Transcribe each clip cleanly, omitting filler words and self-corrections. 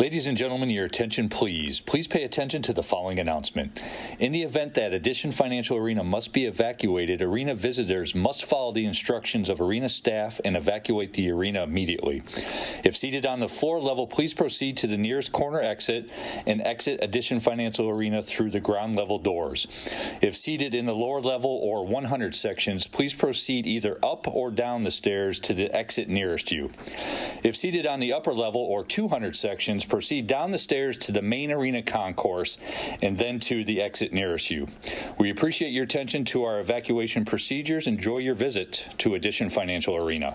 Ladies and gentlemen, your attention please. Please pay attention to the following announcement. In the event that Addition Financial Arena must be evacuated, arena visitors must follow the instructions of arena staff and evacuate the arena immediately. If seated on the floor level, please proceed to the nearest corner exit and exit Addition Financial Arena through the ground level doors. If seated in the lower level or 100 sections, please proceed either up or down the stairs to the exit nearest you. If seated on the upper level or 200 sections, proceed down the stairs to the main arena concourse and then to the exit nearest you. We appreciate your attention to our evacuation procedures. Enjoy your visit to Addition Financial Arena.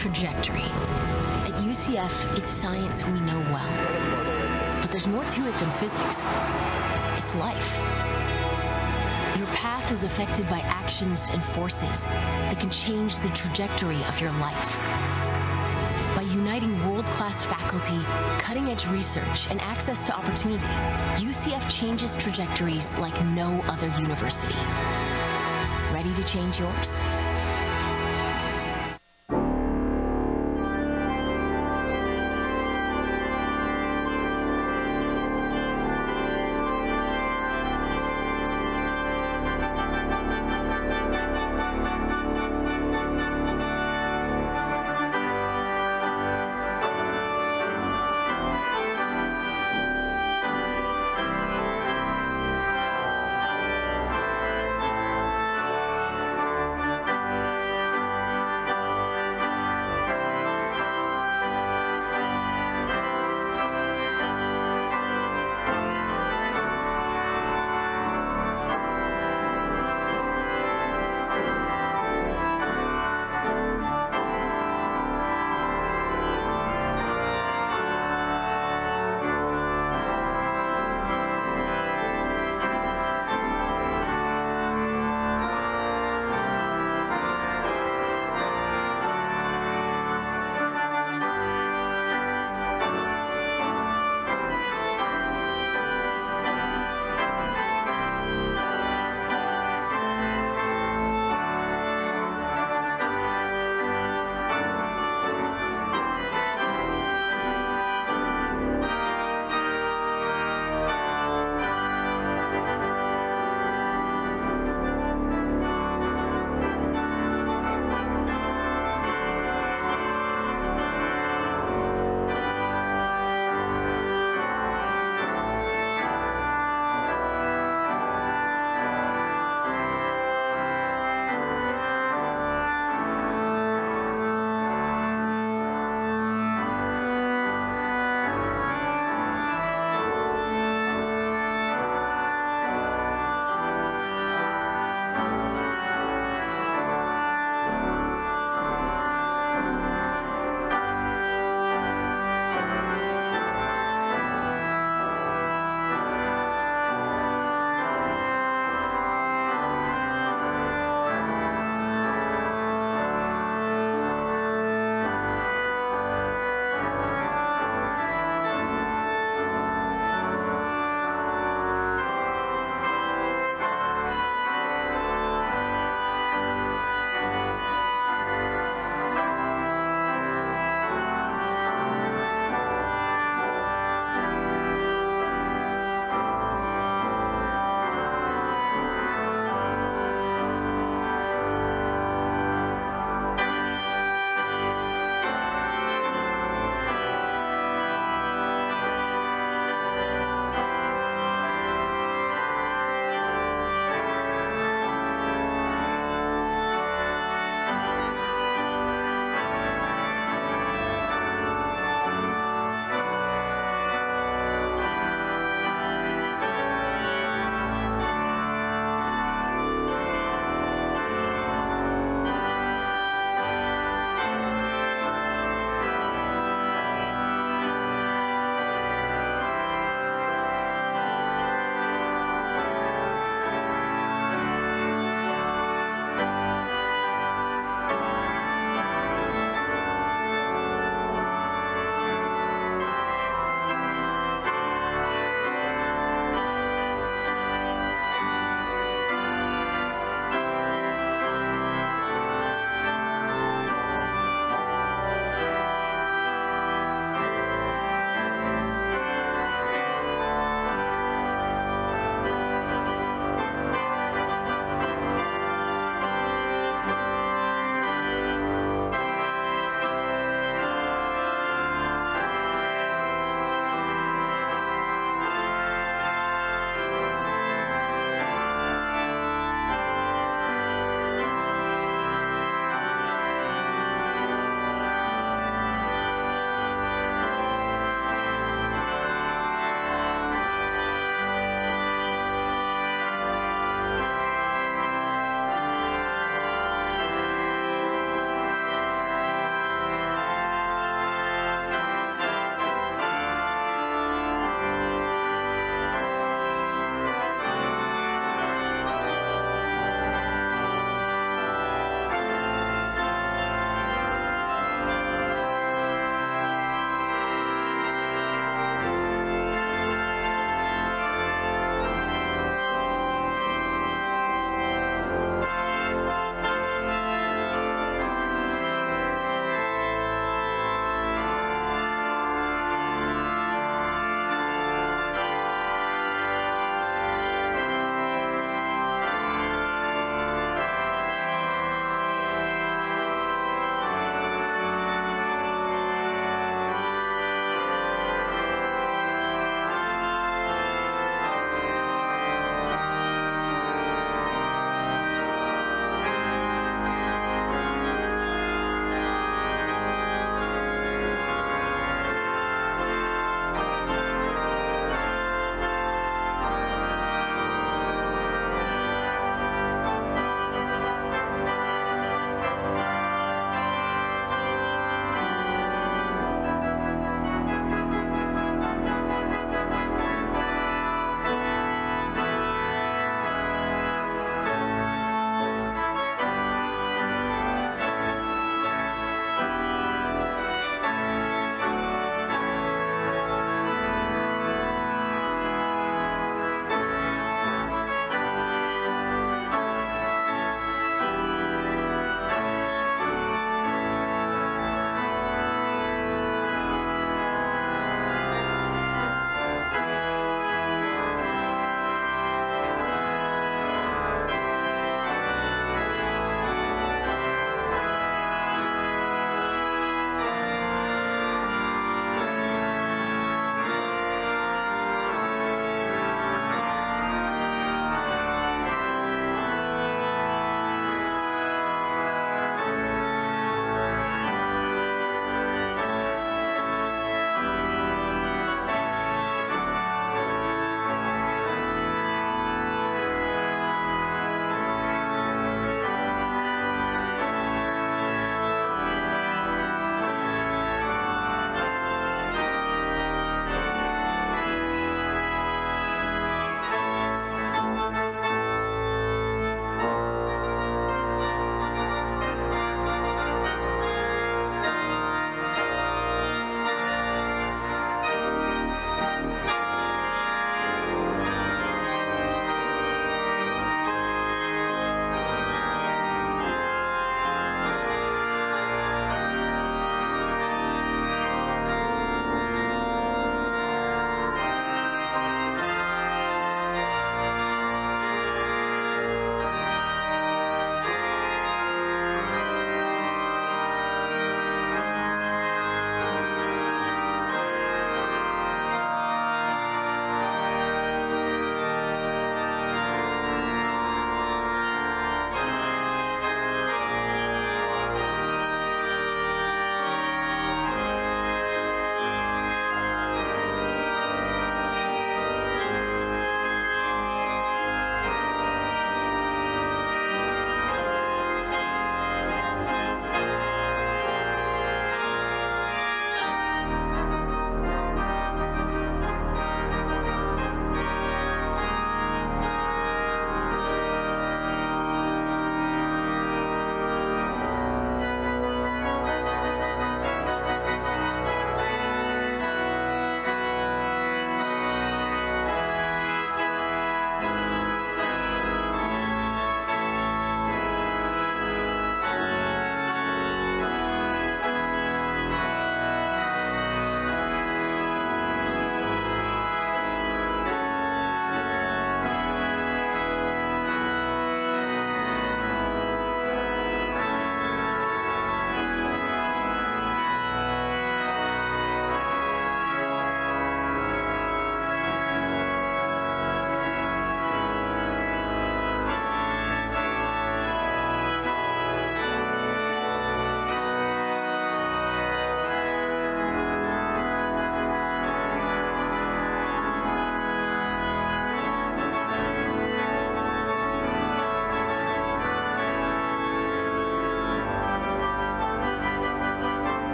Trajectory. At UCF, it's science we know well. But there's more to it than physics. It's life. Your path is affected by actions and forces that can change the trajectory of your life. By uniting world-class faculty, cutting-edge research, and access to opportunity, UCF changes trajectories like no other university. Ready to change yours?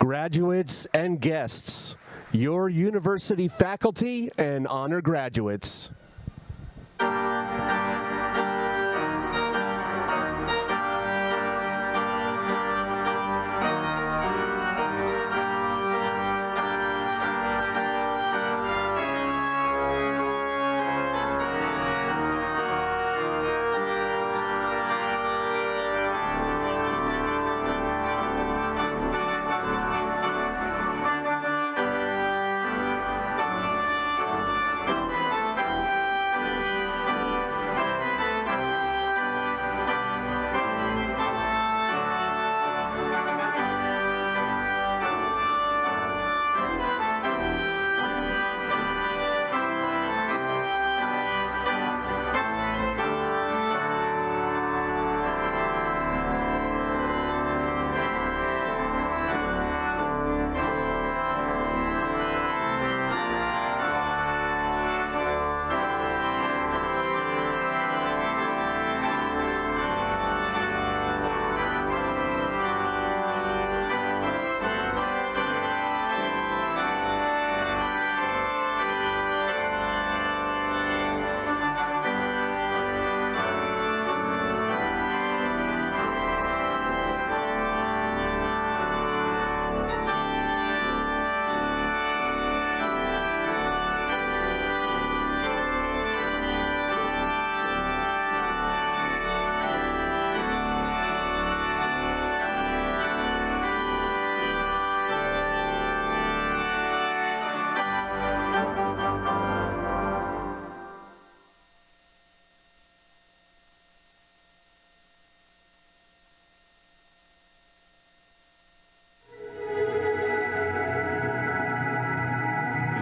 graduates and guests, your university faculty and honor graduates.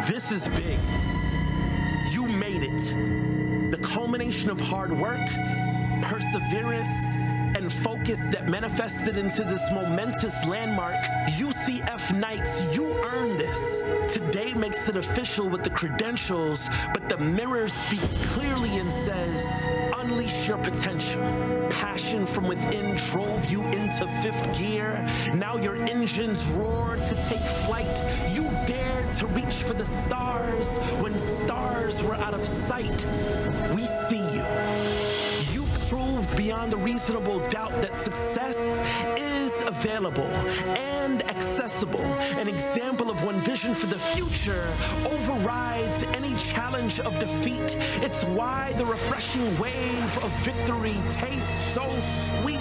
This is big. You made it. The culmination of hard work, perseverance, and focus that manifested into this momentous landmark. UCF Knights, you earned this. Today makes it official with the credentials, but the mirror speaks clearly and says, unleash your potential. Passion from within drove you into fifth gear. Now your engines roar to take flight. You dared to reach for the stars when stars were out of sight. We see you. You proved beyond a reasonable doubt that success is available and accessible. An example of when vision for the future overrides any challenge of defeat. It's why the refreshing wave of victory tastes so sweet.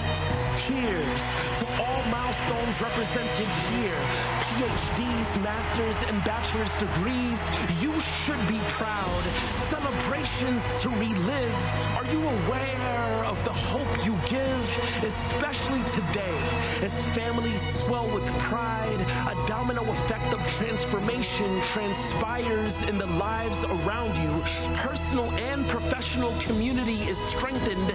Cheers to all milestones represented here. PhDs, masters, and bachelor's degrees. You should be proud. Celebrations to relive. Are you aware of the hope you give, especially today, as families swell with pride? A domino effect of transformation transpires in the lives around you. Personal and professional community is strengthened,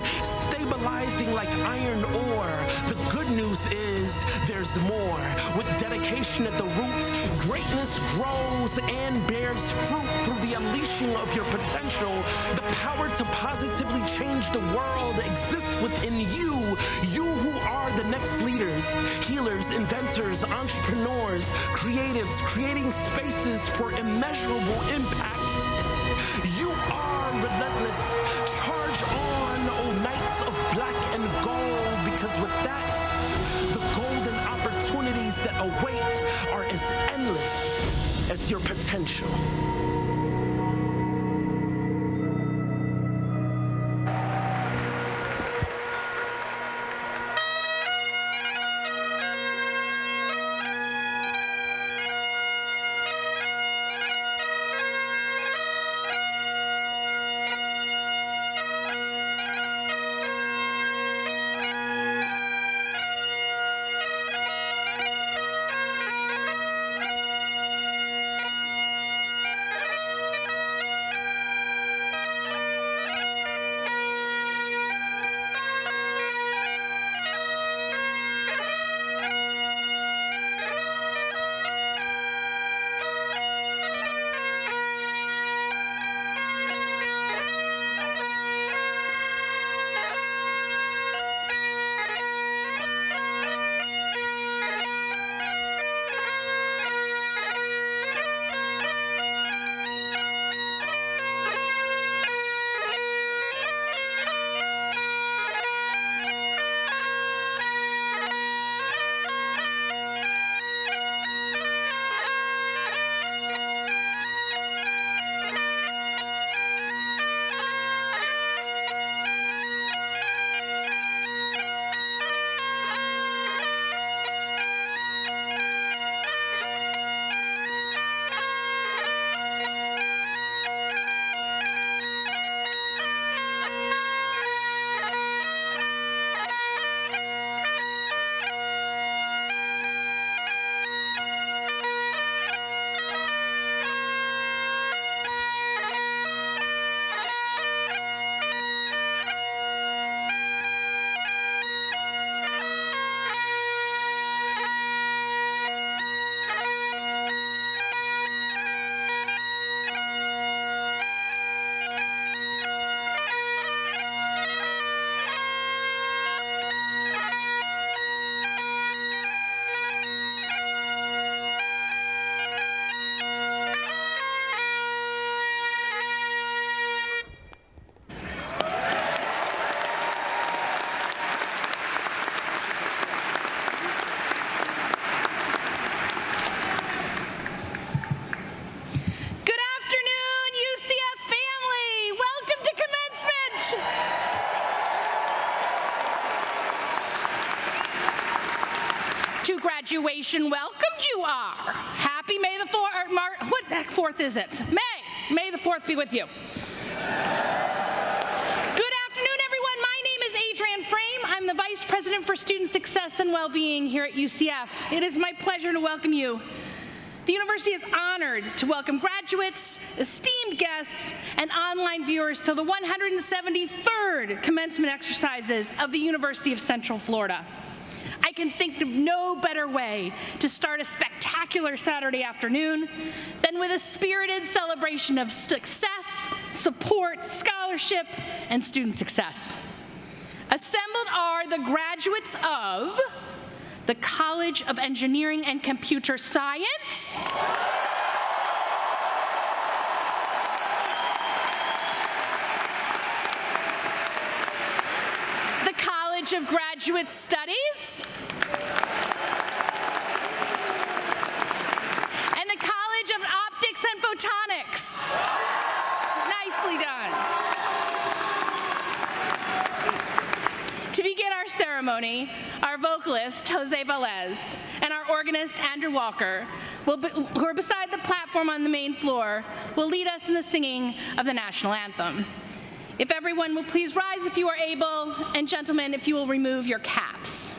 stabilizing like iron ore. The good news is there's more. With dedication at the root, greatness grows and bears fruit through the unleashing of your potential. The power to positively change the world exists within you. You who are the next leaders, healers, inventors, entrepreneurs, creatives, creating spaces for immeasurable impact. You are relentless. Charge on, O Knights of Black and Gold, because with that, the golden opportunities that await are as endless as your potential. To graduation, welcomed you are. Happy May the 4th, what the heck 4th is it? May the 4th be with you. Good afternoon, everyone. My name is Adrienne Frame. I'm the Vice President for Student Success and Wellbeing here at UCF. It is my pleasure to welcome you. The university is honored to welcome graduates, esteemed guests, and online viewers to the 173rd commencement exercises of the University of Central Florida. I can think of no better way to start a spectacular Saturday afternoon than with a spirited celebration of success, support, scholarship, and student success. Assembled are the graduates of the College of Engineering and Computer Science, the College of Graduate Studies, and the College of Optics and Photonics. Nicely done. To begin our ceremony, our vocalist, Jose Velez, and our organist, Andrew Walker, who are beside the platform on the main floor, will lead us in the singing of the national anthem. If everyone will please rise if you are able, and gentlemen, if you will remove your caps.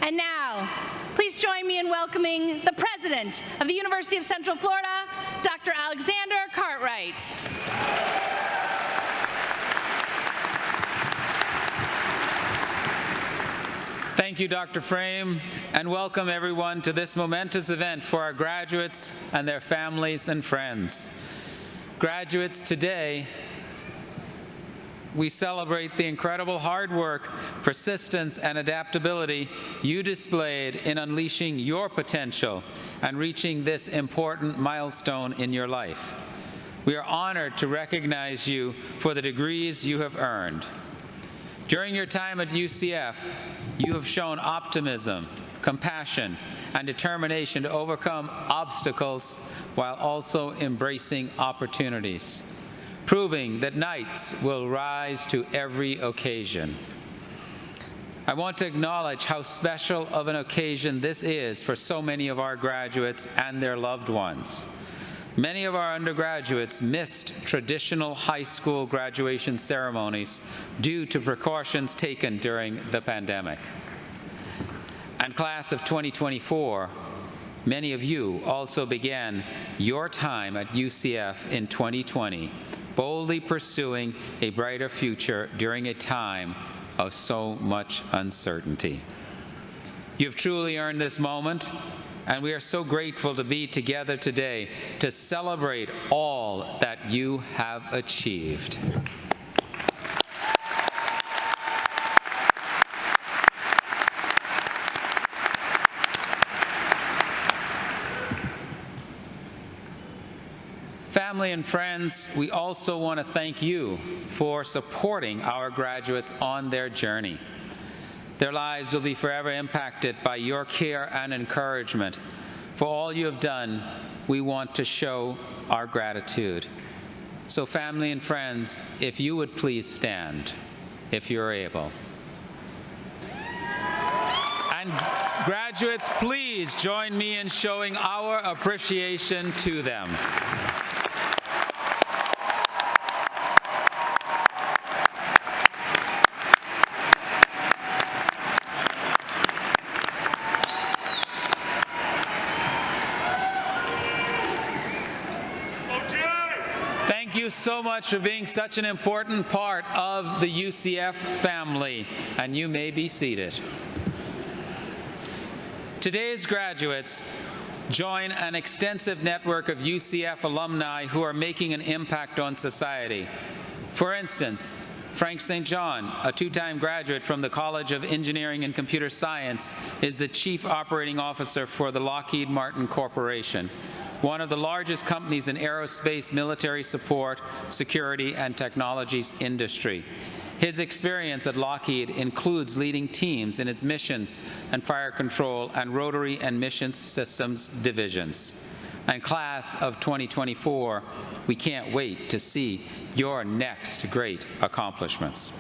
And now, please join me in welcoming the President of the University of Central Florida, Dr. Alexander Cartwright. Thank you, Dr. Frame, and welcome everyone to this momentous event for our graduates and their families and friends. Graduates, today, we celebrate the incredible hard work, persistence, and adaptability you displayed in unleashing your potential and reaching this important milestone in your life. We are honored to recognize you for the degrees you have earned. During your time at UCF, you have shown optimism, compassion, and determination to overcome obstacles while also embracing opportunities, proving that knights will rise to every occasion. I want to acknowledge how special of an occasion this is for so many of our graduates and their loved ones. Many of our undergraduates missed traditional high school graduation ceremonies due to precautions taken during the pandemic. And class of 2024, Many of you also began your time at UCF in 2020, boldly pursuing a brighter future during a time of so much uncertainty. You've truly earned this moment, and we are so grateful to be together today to celebrate all that you have achieved. Family and friends, we also want to thank you for supporting our graduates on their journey. Their lives will be forever impacted by your care and encouragement. For all you have done, we want to show our gratitude. So family and friends, if you would please stand, if you're able. And graduates, please join me in showing our appreciation to them. Thank you so much for being such an important part of the UCF family, and you may be seated. Today's graduates join an extensive network of UCF alumni who are making an impact on society. For instance, Frank St. John, a two-time graduate from the College of Engineering and Computer Science, is the Chief Operating Officer for the Lockheed Martin Corporation, one of the largest companies in aerospace, military support, security, and technologies industry. His experience at Lockheed includes leading teams in its missions and fire control and rotary and mission systems divisions. And class of 2024, we can't wait to see your next great accomplishments.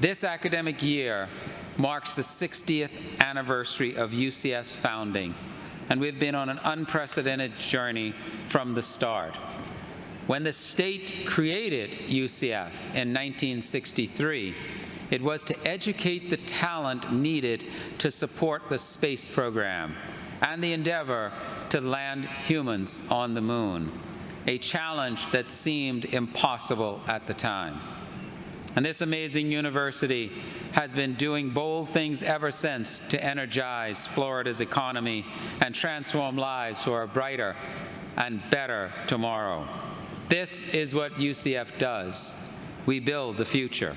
This academic year marks the 60th anniversary of UCF's founding, and we've been on an unprecedented journey from the start. When the state created UCF in 1963, it was to educate the talent needed to support the space program and the endeavor to land humans on the moon, a challenge that seemed impossible at the time. And this amazing university has been doing bold things ever since to energize Florida's economy and transform lives for a brighter and better tomorrow. This is what UCF does. We build the future.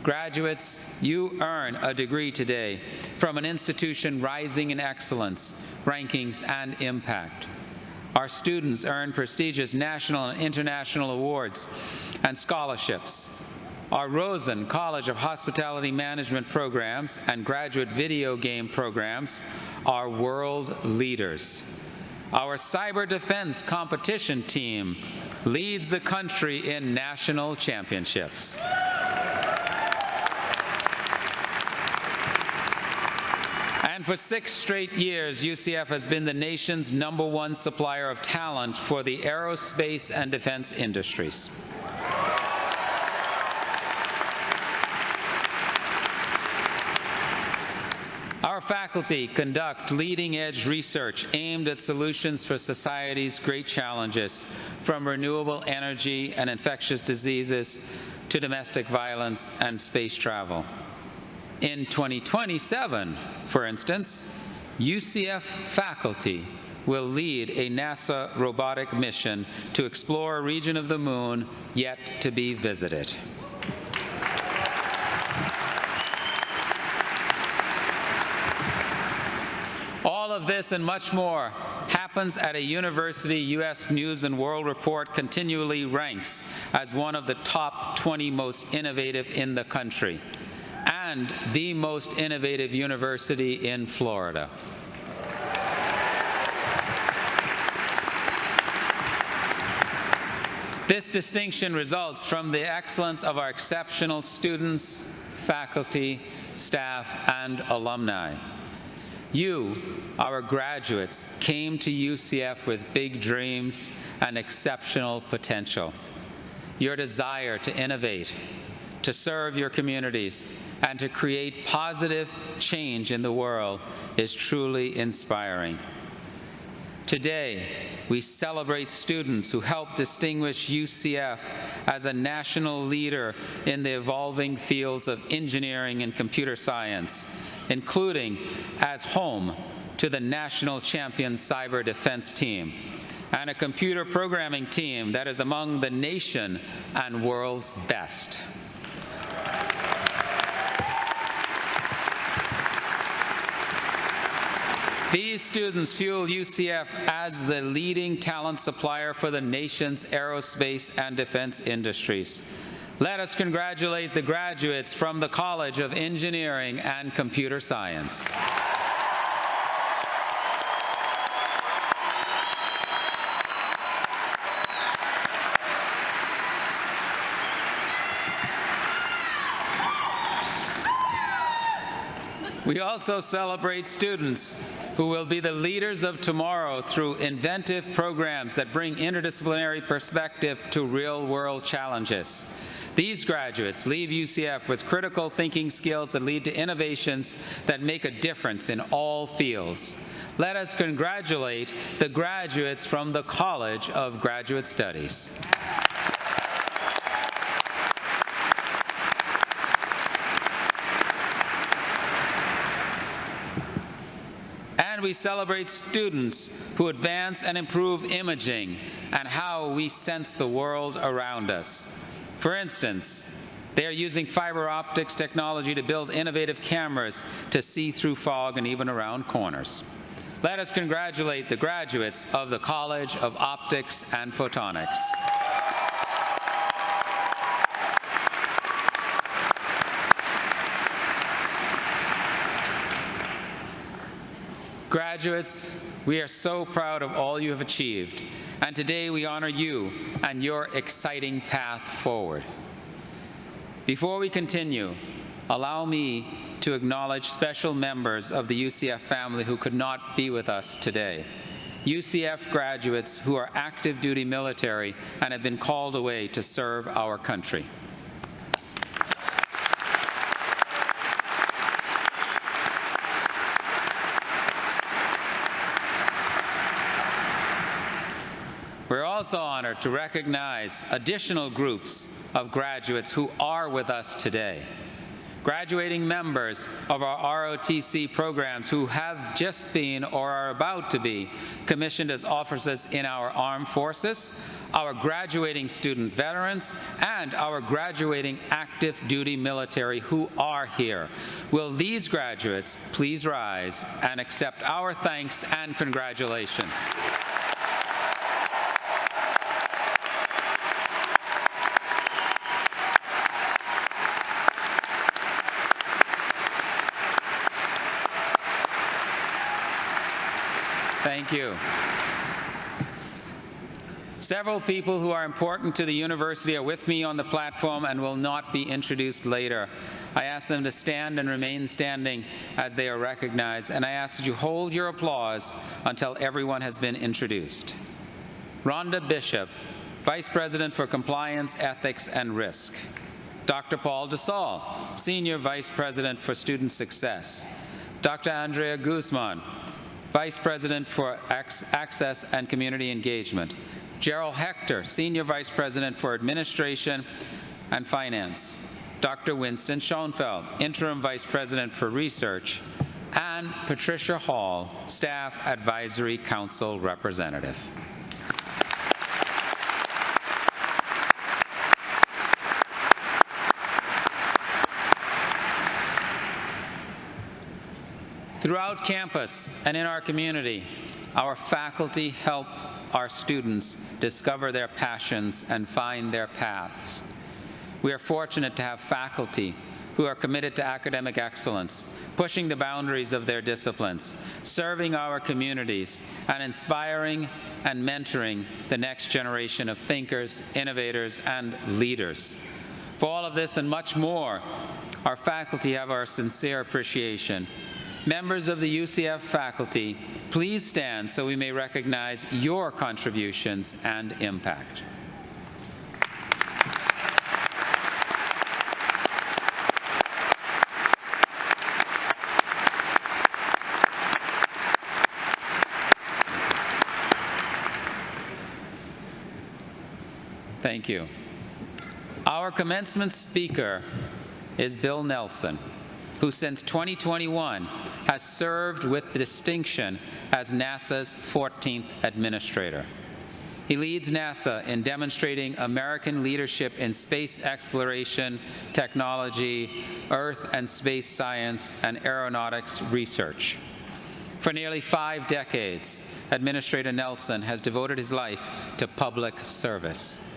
Graduates, you earn a degree today from an institution rising in excellence, rankings, and impact. Our students earn prestigious national and international awards and scholarships. Our Rosen College of Hospitality Management programs and graduate video game programs are world leaders. Our cyber defense competition team leads the country in national championships. And for 6 straight years, UCF has been the nation's #1 supplier of talent for the aerospace and defense industries. Our faculty conduct leading-edge research aimed at solutions for society's great challenges, from renewable energy and infectious diseases to domestic violence and space travel. In 2027, for instance, UCF faculty will lead a NASA robotic mission to explore a region of the moon yet to be visited. All of this and much more happens at a university U.S. News & World Report continually ranks as one of the top 20 most innovative in the country and the most innovative university in Florida. This distinction results from the excellence of our exceptional students, faculty, staff, and alumni. You, our graduates, came to UCF with big dreams and exceptional potential. Your desire to innovate, to serve your communities, and to create positive change in the world is truly inspiring. Today, we celebrate students who help distinguish UCF as a national leader in the evolving fields of engineering and computer science, including as home to the national champion cyber defense team and a computer programming team that is among the nation and world's best. These students fuel UCF as the leading talent supplier for the nation's aerospace and defense industries. Let us congratulate the graduates from the College of Engineering and Computer Science. We also celebrate students who will be the leaders of tomorrow through inventive programs that bring interdisciplinary perspective to real-world challenges. These graduates leave UCF with critical thinking skills that lead to innovations that make a difference in all fields. Let us congratulate the graduates from the College of Graduate Studies. And we celebrate students who advance and improve imaging and how we sense the world around us. For instance, they are using fiber optics technology to build innovative cameras to see through fog and even around corners. Let us congratulate the graduates of the College of Optics and Photonics. Graduates, we are so proud of all you have achieved, and today we honor you and your exciting path forward. Before we continue, allow me to acknowledge special members of the UCF family who could not be with us today. UCF graduates who are active duty military and have been called away to serve our country. We're also honored to recognize additional groups of graduates who are with us today. Graduating members of our ROTC programs who have just been or are about to be commissioned as officers in our armed forces, our graduating student veterans, and our graduating active duty military who are here. Will these graduates please rise and accept our thanks and congratulations? Thank you. Several people who are important to the university are with me on the platform and will not be introduced later. I ask them to stand and remain standing as they are recognized, and I ask that you hold your applause until everyone has been introduced. Rhonda Bishop, Vice President for Compliance, Ethics, and Risk. Dr. Paul DeSalle, Senior Vice President for Student Success. Dr. Andrea Guzman, Vice President for Access and Community Engagement. Gerald Hector, Senior Vice President for Administration and Finance. Dr. Winston Schoenfeld, Interim Vice President for Research. And Patricia Hall, Staff Advisory Council Representative. Throughout campus and in our community, our faculty help our students discover their passions and find their paths. We are fortunate to have faculty who are committed to academic excellence, pushing the boundaries of their disciplines, serving our communities, and inspiring and mentoring the next generation of thinkers, innovators, and leaders. For all of this and much more, our faculty have our sincere appreciation. Members of the UCF faculty, please stand so we may recognize your contributions and impact. Thank you. Our commencement speaker is Bill Nelson, who since 2021 has served with distinction as NASA's 14th administrator. He leads NASA in demonstrating American leadership in space exploration, technology, Earth and space science, and aeronautics research. For nearly 5 decades, Administrator Nelson has devoted his life to public service.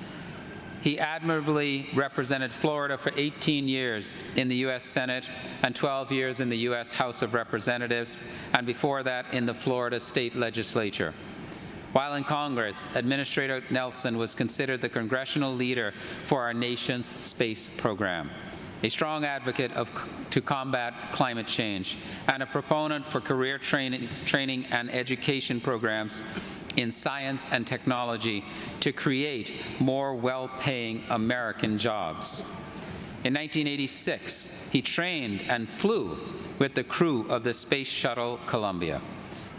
He admirably represented Florida for 18 years in the U.S. Senate and 12 years in the U.S. House of Representatives, and before that in the Florida State Legislature. While in Congress, Administrator Nelson was considered the congressional leader for our nation's space program, a strong advocate to combat climate change, and a proponent for career training and education programs in science and technology to create more well-paying American jobs. In 1986, he trained and flew with the crew of the Space Shuttle Columbia.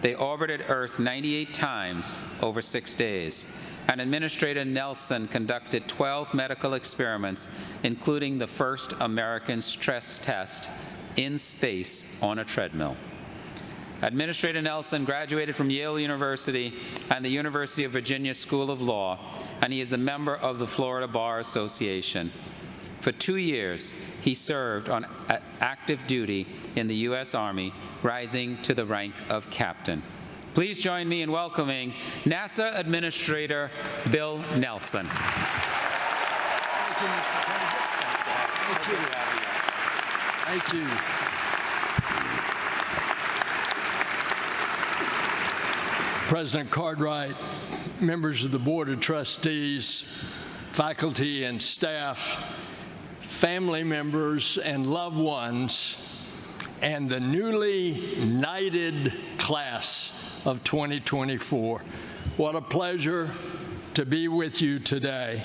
They orbited Earth 98 times over 6 days, and Administrator Nelson conducted 12 medical experiments, including the first American stress test in space on a treadmill. Administrator Nelson graduated from Yale University and the University of Virginia School of Law, and he is a member of the Florida Bar Association. For 2 years, he served on active duty in the U.S. Army, rising to the rank of captain. Please join me in welcoming NASA Administrator Bill Nelson. Thank you, Mr. President. Thank you. President Cartwright, members of the Board of Trustees, faculty and staff, family members and loved ones, and the newly knighted class of 2024. What a pleasure to be with you today.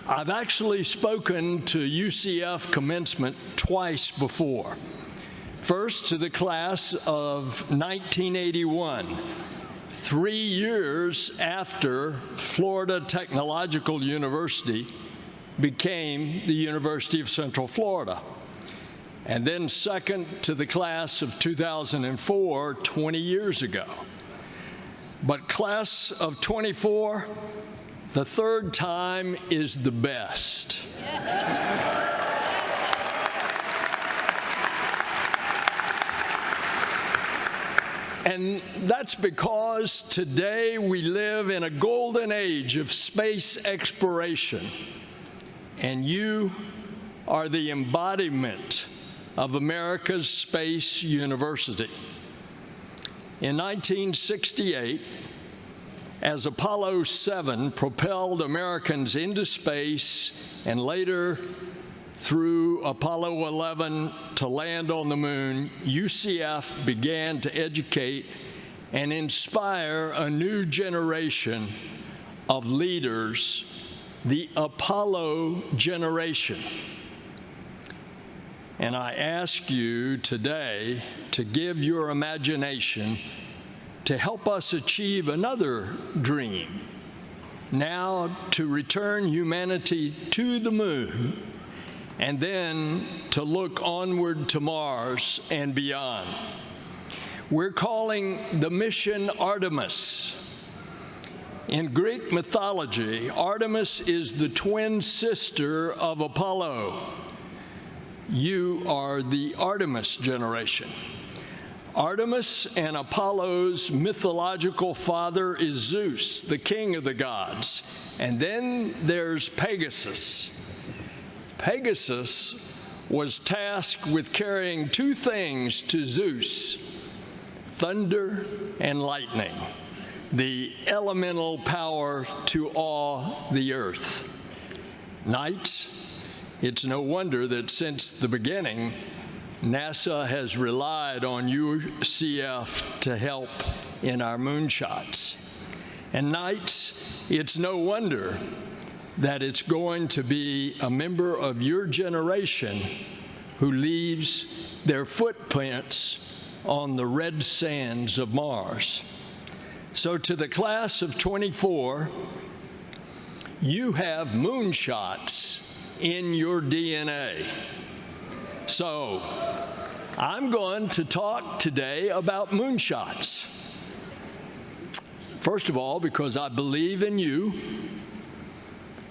I've actually spoken to UCF Commencement twice before. First to the class of 1981, 3 years after Florida Technological University became the University of Central Florida. And then second to the class of 2004, 20 years ago. But class of 24, the third time is the best. And that's because today we live in a golden age of space exploration, and you are the embodiment of America's Space University. In 1968, as Apollo 7 propelled Americans into space and later through Apollo 11 to land on the moon, UCF began to educate and inspire a new generation of leaders, the Apollo generation. And I ask you today to give your imagination to help us achieve another dream, now to return humanity to the moon, and then to look onward to Mars and beyond. We're calling the mission Artemis. In Greek mythology, Artemis is the twin sister of Apollo. You are the Artemis generation. Artemis and Apollo's mythological father is Zeus, the king of the gods. And then there's Pegasus. Pegasus was tasked with carrying two things to Zeus: thunder and lightning, the elemental power to awe the earth. Knights, it's no wonder that since the beginning, NASA has relied on UCF to help in our moonshots. And Knights, it's no wonder that it's going to be a member of your generation who leaves their footprints on the red sands of Mars. So to the class of 24, you have moonshots in your DNA. So I'm going to talk today about moonshots. First of all, because I believe in you,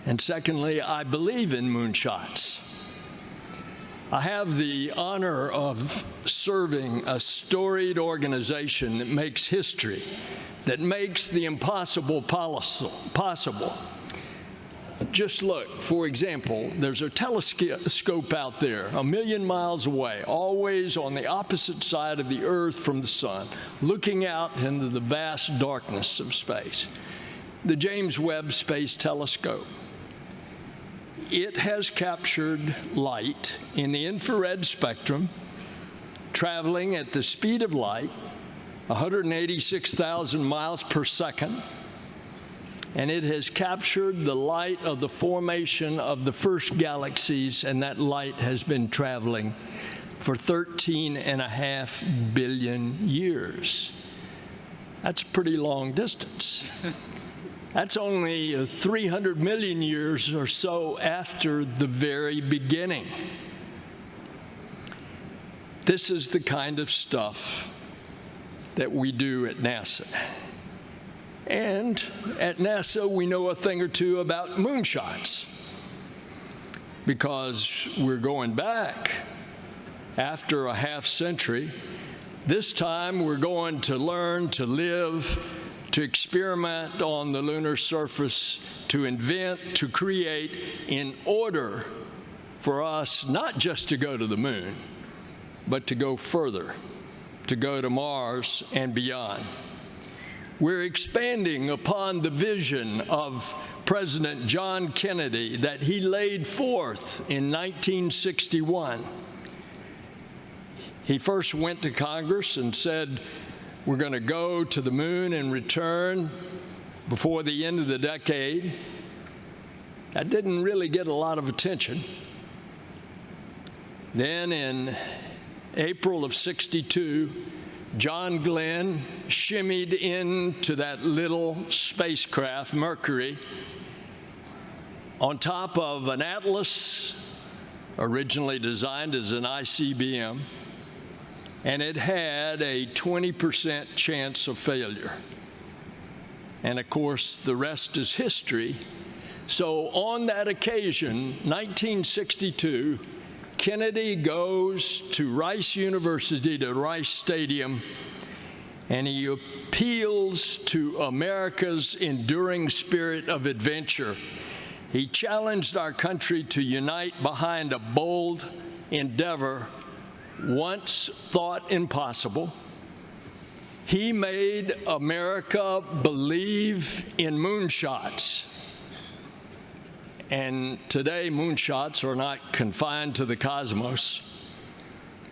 and secondly, I believe in moonshots. I have the honor of serving a storied organization that makes history, that makes the impossible possible. Just look, for example, there's a telescope out there 1 million miles away, always on the opposite side of the earth from the sun, looking out into the vast darkness of space. The James Webb Space Telescope. It has captured light in the infrared spectrum, traveling at the speed of light, 186,000 miles per second, and it has captured the light of the formation of the first galaxies, and that light has been traveling for 13.5 billion years. That's a pretty long distance. That's only 300 million years or so after the very beginning. This is the kind of stuff that we do at NASA. And at NASA, we know a thing or two about moonshots, because we're going back after a half century. This time, we're going to learn to live, to experiment on the lunar surface, to invent, to create, in order for us not just to go to the moon, but to go further, to go to Mars and beyond. We're expanding upon the vision of President John Kennedy that he laid forth in 1961. He first went to Congress and said, we're going to go to the moon and return before the end of the decade. That didn't really get a lot of attention. Then in April of '62, John Glenn shimmied into that little spacecraft, Mercury, on top of an Atlas, originally designed as an ICBM, and it had a 20% chance of failure. And of course, the rest is history. So on that occasion, 1962, Kennedy goes to Rice University, to Rice Stadium, and he appeals to America's enduring spirit of adventure. He challenged our country to unite behind a bold endeavor once thought impossible. He made America believe in moonshots. And today, moonshots are not confined to the cosmos.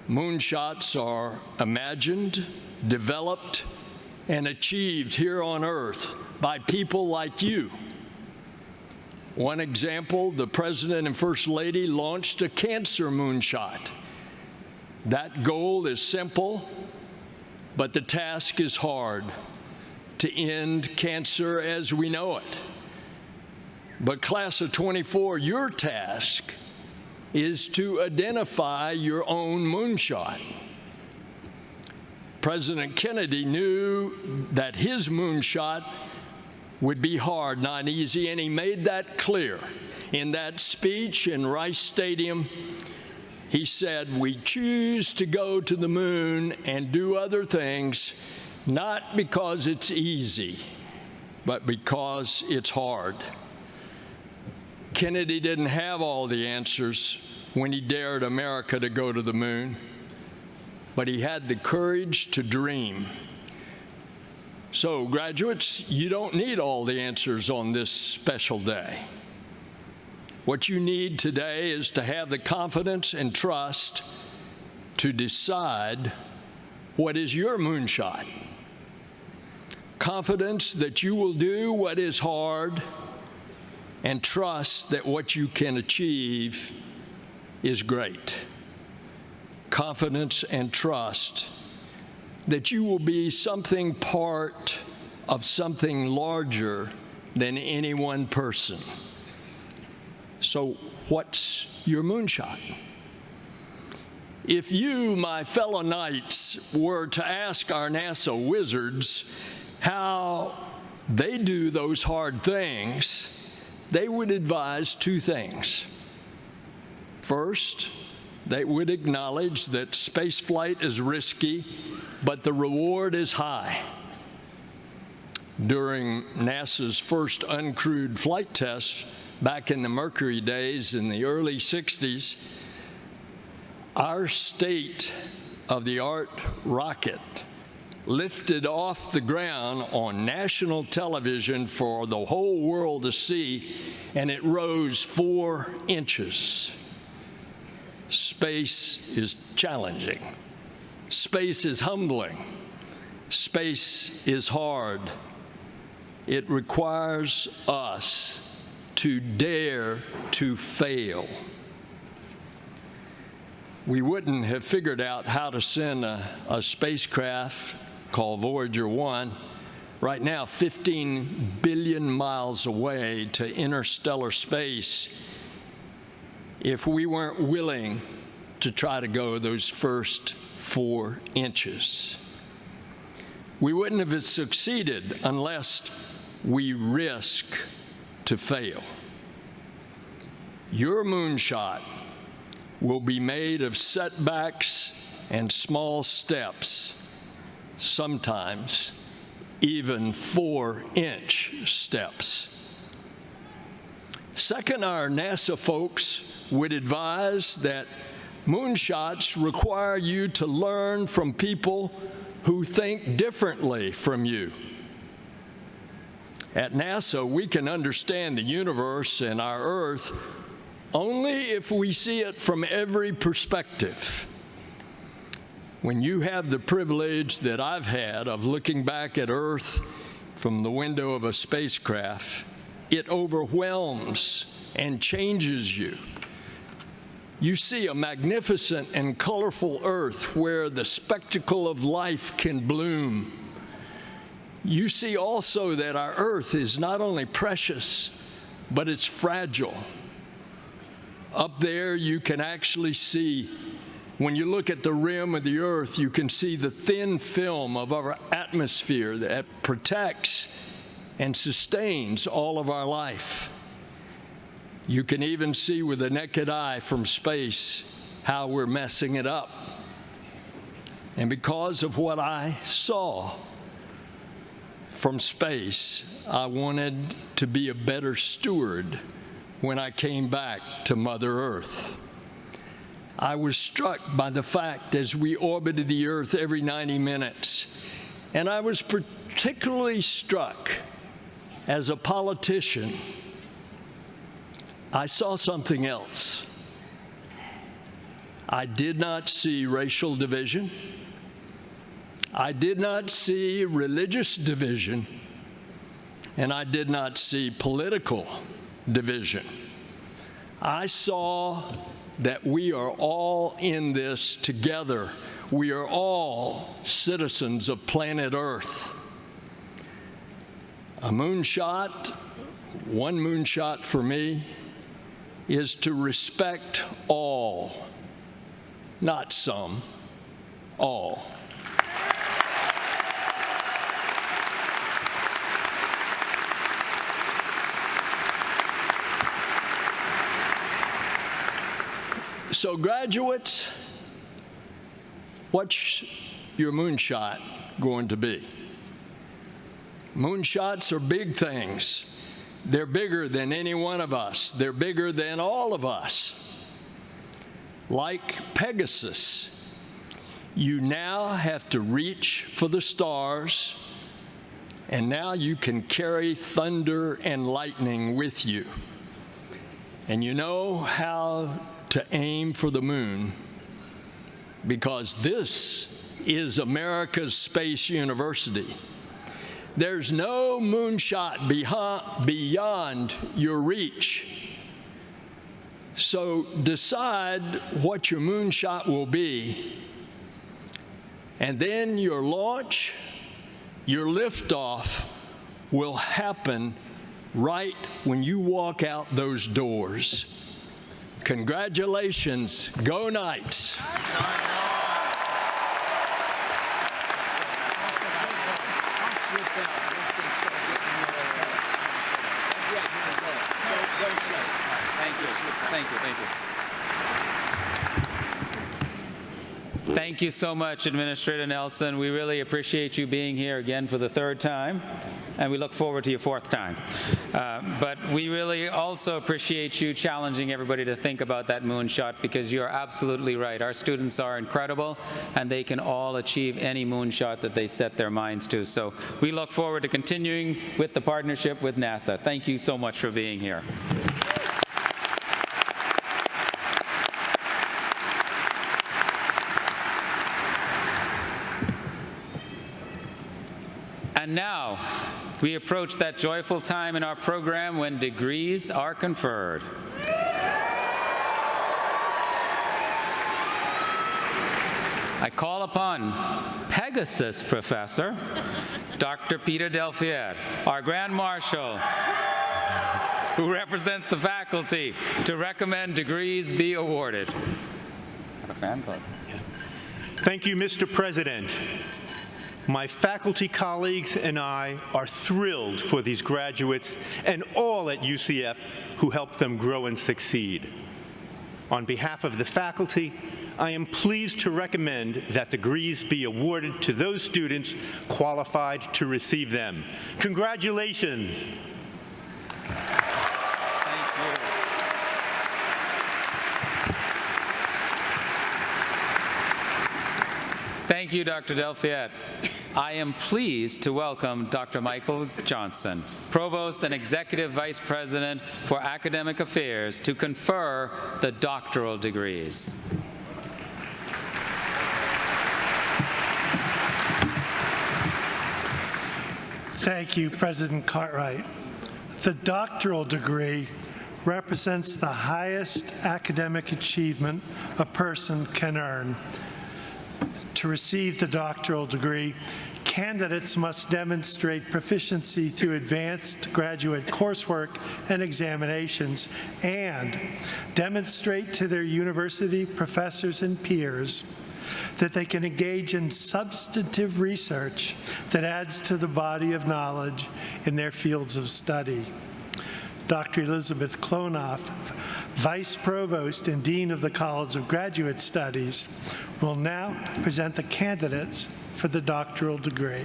Moonshots are imagined, developed, and achieved here on Earth by people like you. One example, the President and First Lady launched a cancer moonshot. That goal is simple, but the task is hard: to end cancer as we know it. But class of '24, your task is to identify your own moonshot. President Kennedy knew that his moonshot would be hard, not easy, and he made that clear. In that speech in Rice Stadium, he said, we choose to go to the moon and do other things, not because it's easy, but because it's hard. Kennedy didn't have all the answers when he dared America to go to the moon, but he had the courage to dream. So, graduates, you don't need all the answers on this special day. What you need today is to have the confidence and trust to decide what is your moonshot. Confidence that you will do what is hard, and trust that what you can achieve is great. Confidence and trust that you will be something part of something larger than any one person. So what's your moonshot? If you, my fellow knights, were to ask our NASA wizards how they do those hard things, they would advise two things. First, they would acknowledge that spaceflight is risky, but the reward is high. During NASA's first uncrewed flight test back in the Mercury days in the early 60s, our state-of-the-art rocket lifted off the ground on national television for the whole world to see, and it rose 4 inches. Space is challenging. Space is humbling. Space is hard. It requires us to dare to fail. We wouldn't have figured out how to send a spacecraft called Voyager 1 right now 15 billion miles away to interstellar space if we weren't willing to try to go those first 4 inches. We wouldn't have succeeded unless we risk to fail. Your moonshot will be made of setbacks and small steps, sometimes even 4-inch steps. Second, our NASA folks would advise that moonshots require you to learn from people who think differently from you. At NASA, we can understand the universe and our Earth only if we see it from every perspective. When you have the privilege that I've had of looking back at Earth from the window of a spacecraft, it overwhelms and changes you. You see a magnificent and colorful Earth where the spectacle of life can bloom. You see also that our Earth is not only precious, but it's fragile. Up there, you can actually see, when you look at the rim of the Earth, you can see the thin film of our atmosphere that protects and sustains all of our life. You can even see with the naked eye from space how we're messing it up. And because of what I saw from space, I wanted to be a better steward when I came back to Mother Earth. I was struck by the fact as we orbited the Earth every 90 minutes, and I was particularly struck as a politician. I saw something else. I did not see racial division. I did not see religious division, and I did not see political division. I saw that we are all in this together. We are all citizens of planet Earth. A moonshot, one moonshot for me, is to respect all, not some, all. So graduates, what's your moonshot going to be? Moonshots are big things. They're bigger than any one of us. They're bigger than all of us. Like Pegasus, you now have to reach for the stars, and now you can carry thunder and lightning with you. And you know how to aim for the moon, because this is America's space university. There's no moonshot beyond your reach. So decide what your moonshot will be, and then your launch, your liftoff will happen right when you walk out those doors. Congratulations. Go Knights. Thank you so much, Administrator Nelson. We really appreciate you being here again for the third time, and we look forward to your fourth time. But we really also appreciate you challenging everybody to think about that moonshot, because you're absolutely right. Our students are incredible, and they can all achieve any moonshot that they set their minds to. So we look forward to continuing with the partnership with NASA. Thank you so much for being here. And now, we approach that joyful time in our program when degrees are conferred. I call upon Pegasus Professor, Dr. Peter Delfier, our Grand Marshal, who represents the faculty, to recommend degrees be awarded. Got a fan club. Thank you, Mr. President. My faculty colleagues and I are thrilled for these graduates and all at UCF who helped them grow and succeed. On behalf of the faculty, I am pleased to recommend that degrees be awarded to those students qualified to receive them. Congratulations. Thank you, Dr. Delfier. I am pleased to welcome Dr. Michael Johnson, Provost and Executive Vice President for Academic Affairs, to confer the doctoral degrees. Thank you, President Cartwright. The doctoral degree represents the highest academic achievement a person can earn. To receive the doctoral degree, candidates must demonstrate proficiency through advanced graduate coursework and examinations, and demonstrate to their university professors and peers that they can engage in substantive research that adds to the body of knowledge in their fields of study. Dr. Elizabeth Klonoff, Vice Provost and Dean of the College of Graduate Studies, will now present the candidates for the doctoral degree.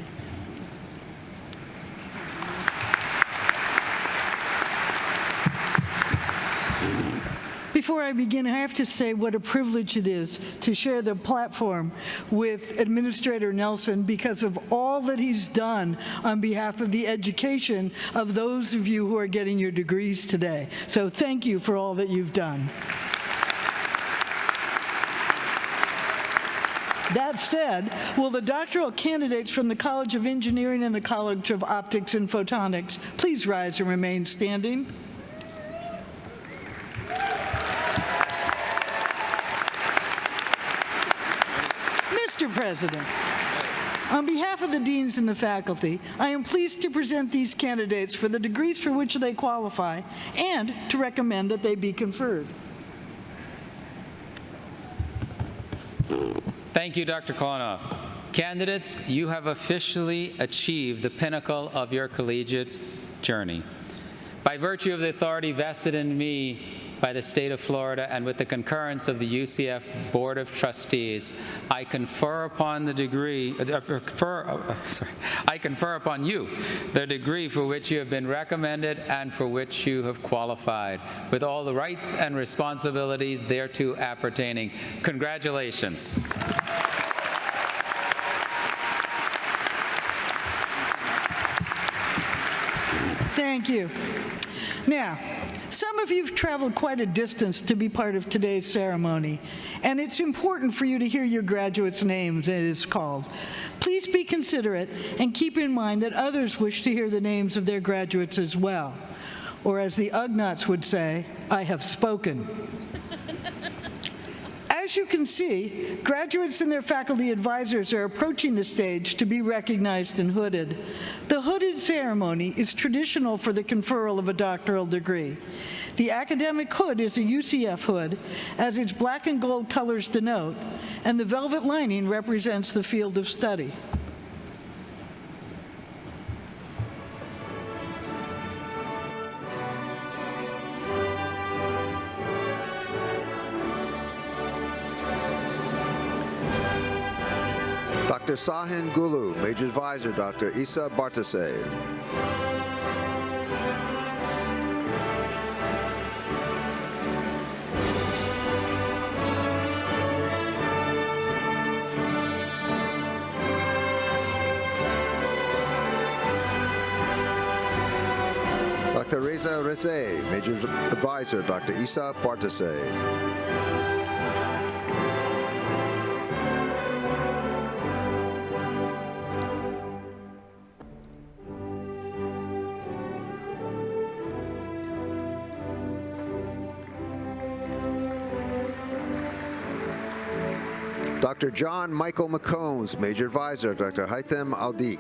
Before I begin, I have to say what a privilege it is to share the platform with Administrator Nelson, because of all that he's done on behalf of the education of those of you who are getting your degrees today. So thank you for all that you've done. That said, will the doctoral candidates from the College of Engineering and the College of Optics and Photonics please rise and remain standing? Mr. President, on behalf of the deans and the faculty, I am pleased to present these candidates for the degrees for which they qualify and to recommend that they be conferred. Thank you, Dr. Klonoff. Candidates, you have officially achieved the pinnacle of your collegiate journey. By virtue of the authority vested in me by the state of Florida and with the concurrence of the UCF Board of Trustees, I confer upon the degree, I confer upon you the degree for which you have been recommended and for which you have qualified, with all the rights and responsibilities thereto appertaining. Congratulations. Thank you. Now, some of you have traveled quite a distance to be part of today's ceremony, and it's important for you to hear your graduates' names as it's called. Please be considerate and keep in mind that others wish to hear the names of their graduates as well. Or as the Ugnaughts would say, I have spoken. As As you can see, graduates and their faculty advisors are approaching the stage to be recognized and hooded. The hooded ceremony is traditional for the conferral of a doctoral degree. The academic hood is a UCF hood, as its black and gold colors denote, and the velvet lining represents the field of study. Dr. Sahin Gulu, Major Advisor, Dr. Isa Bartase. Dr. Reza Rezai, Major Advisor, Dr. Isa Bartase. Dr. John Michael McCombs, Major Advisor, Dr. Haitham Aldik.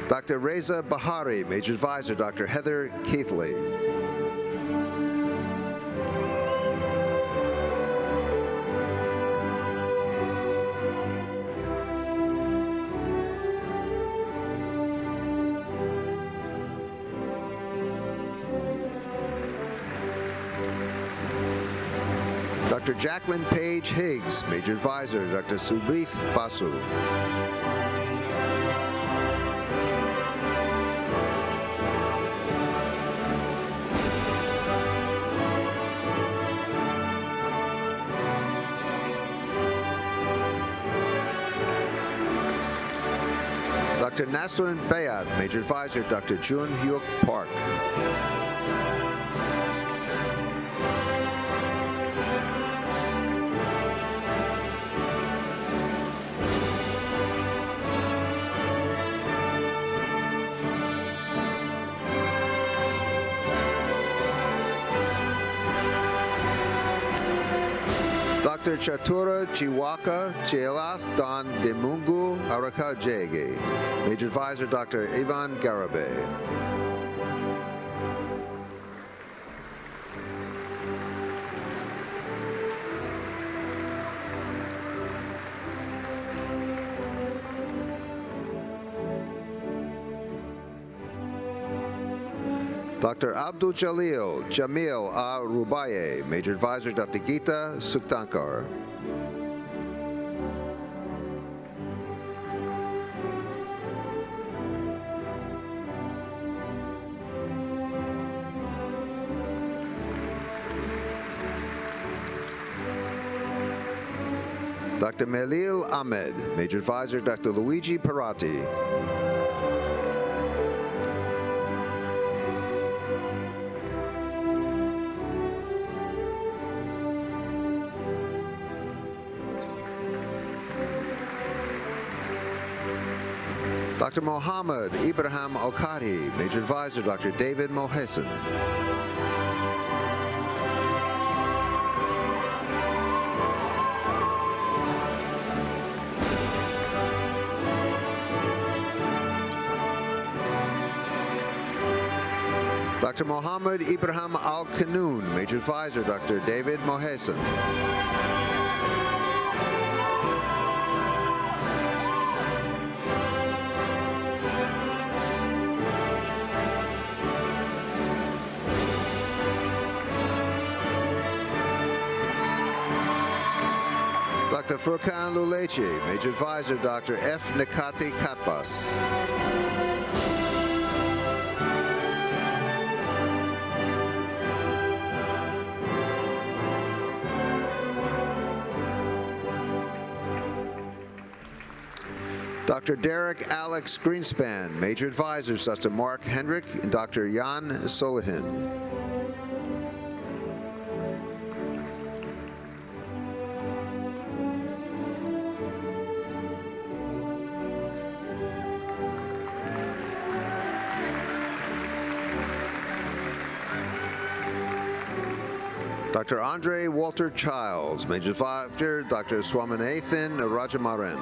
Dr. Reza Bahari, Major Advisor, Dr. Heather Keithley. Dr. Jacqueline Page Higgs, Major Advisor, Dr. Subith Vasu. Dr. Nasrin Bayat, Major Advisor, Dr. Jun Hyuk Park. Dr. Chatura Chiwaka Chielath Don Demungu Araka Jege. Major Advisor, Dr. Ivan Garabay. Dr. Abdul Jalil Jamil A. Rubaye, Major Advisor, Dr. Geeta Suktankar. Dr. Melil Ahmed, Major Advisor, Dr. Luigi Parati. Dr. Mohammed Ibrahim Okati, Major Advisor, Dr. David Mohesen. Dr. Mohammed Ibrahim Al-Kanoun, Major Advisor, Dr. David Mohesen. Dr. Furkan Lulechi, Major Advisor, Dr. F. Nikati Katbas. Dr. Derek Alex Greenspan, Major Advisors, Dr. Mark Hendrick and Dr. Jan Solihin. Dr. Andre Walter Childs, Major Advisor, Dr. Swaminathan Rajamaran.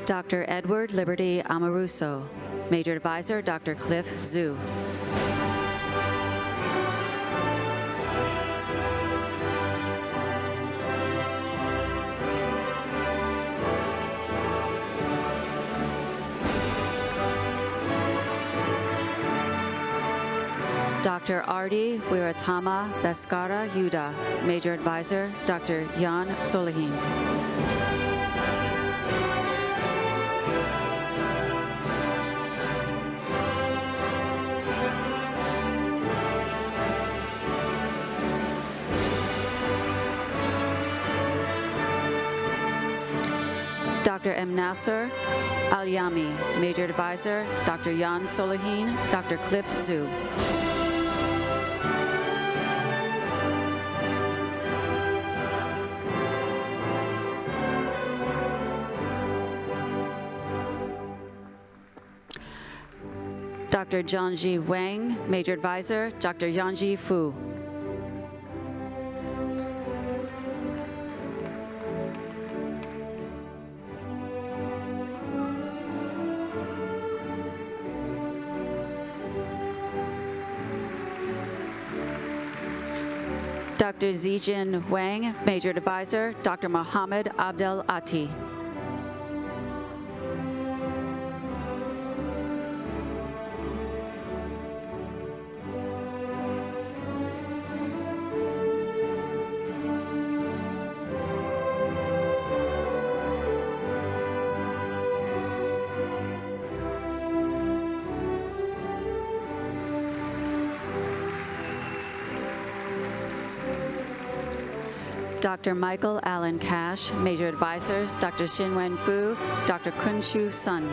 Dr. Edward Liberty Amoruso, Major Advisor, Dr. Cliff Zhu. Dr. Ardi Wiratama Beskara Yuda, Major Advisor, Dr. Jan Solihin. Dr. M. Nasser Al-Yami, Major Advisor, Dr. Jan Solihin, Dr. Cliff Zhu. Dr. Zhangji Wang, Major Advisor, Dr. Yangji Fu. Dr. Zijin Wang, Major Advisor, Dr. Mohammed Abdel Ati. Dr. Michael Allen Cash, Major Advisors, Dr. Xinwen Fu, Dr. Kunshu Sun.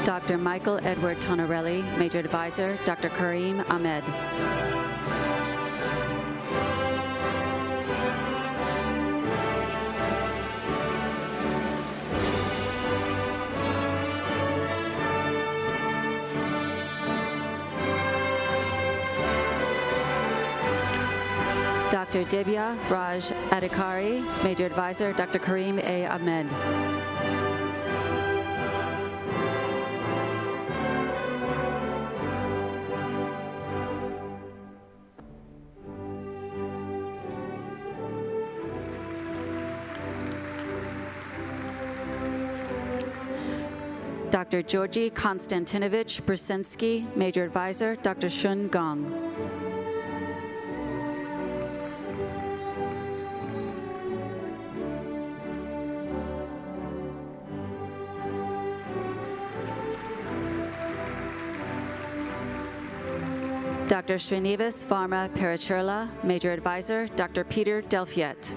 Dr. Michael Edward Tonarelli, Major Advisor, Dr. Kareem Ahmed. Dr. Dibya Raj Adhikari, Major Advisor, Dr. Kareem A. Ahmed. Dr. Georgi Konstantinovich Brzezinski, Major Advisor, Dr. Shun Gong. Dr. Srinivas Varma Parachurla, Major Advisor, Dr. Peter Delfiet.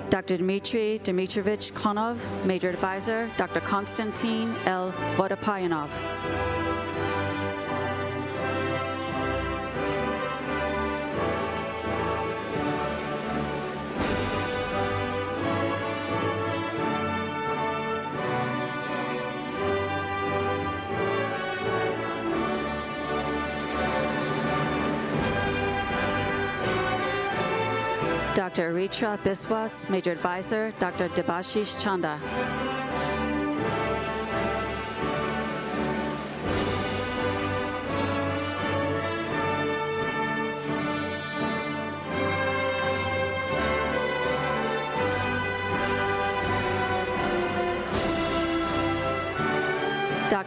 Dr. Dmitry Dmitrovich Konov, Major Advisor, Dr. Konstantin L. Vodopayanov. Dr. Aritra Biswas, Major Advisor, Dr. Debashish Chanda.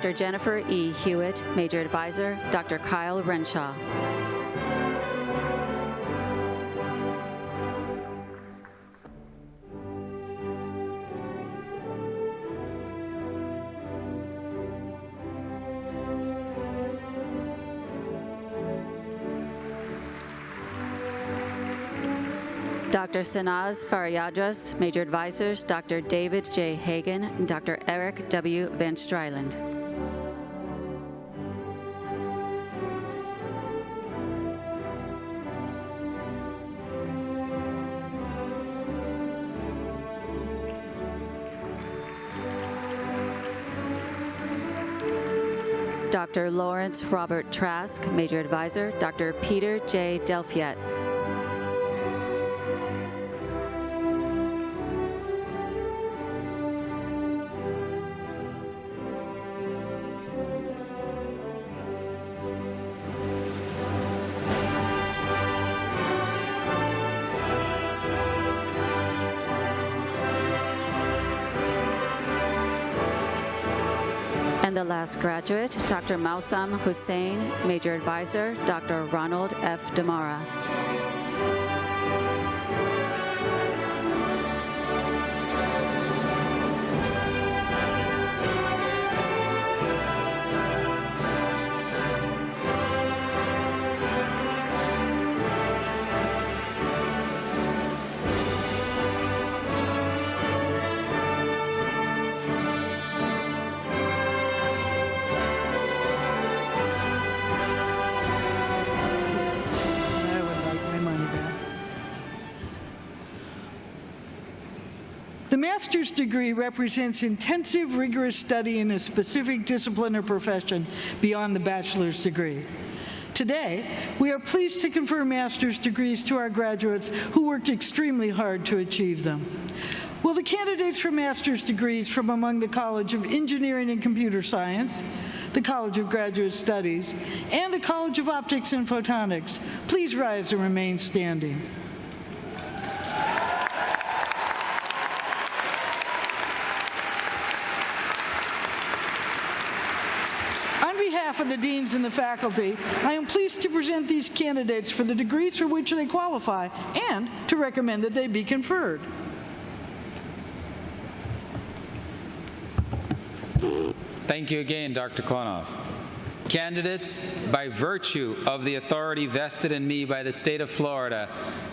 Dr. Jennifer E. Hewitt, Major Advisor, Dr. Kyle Renshaw. Dr. Sanaz Faryadras, Major Advisors, Dr. David J. Hagan, and Dr. Eric W. Van Stryland. Dr. Lawrence Robert Trask, Major Advisor, Dr. Peter J. Delfiet. And the last graduate, Dr. Mausam Hussain, Major Advisor, Dr. Ronald F. Damara. The master's degree represents intensive, rigorous study in a specific discipline or profession beyond the bachelor's degree. Today, we are pleased to confer master's degrees to our graduates who worked extremely hard to achieve them. Will the candidates for master's degrees from among the College of Engineering and Computer Science, the College of Graduate Studies, and the College of Optics and Photonics please rise and remain standing? On behalf of the deans and the faculty, I am pleased to present these candidates for the degrees for which they qualify and to recommend that they be conferred. Thank you again, Dr. Klonoff. Candidates, by virtue of the authority vested in me by the state of Florida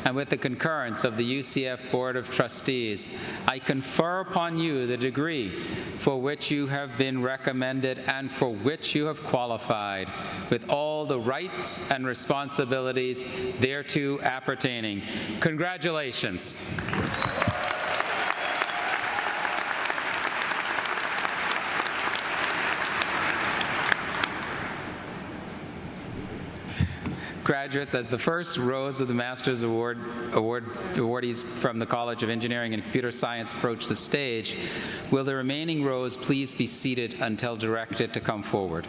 and with the concurrence of the UCF Board of Trustees, I confer upon you the degree for which you have been recommended and for which you have qualified, with all the rights and responsibilities thereto appertaining. Congratulations. Graduates, as the first rows of the Master's awardees from the College of Engineering and Computer Science approach the stage, will the remaining rows please be seated until directed to come forward?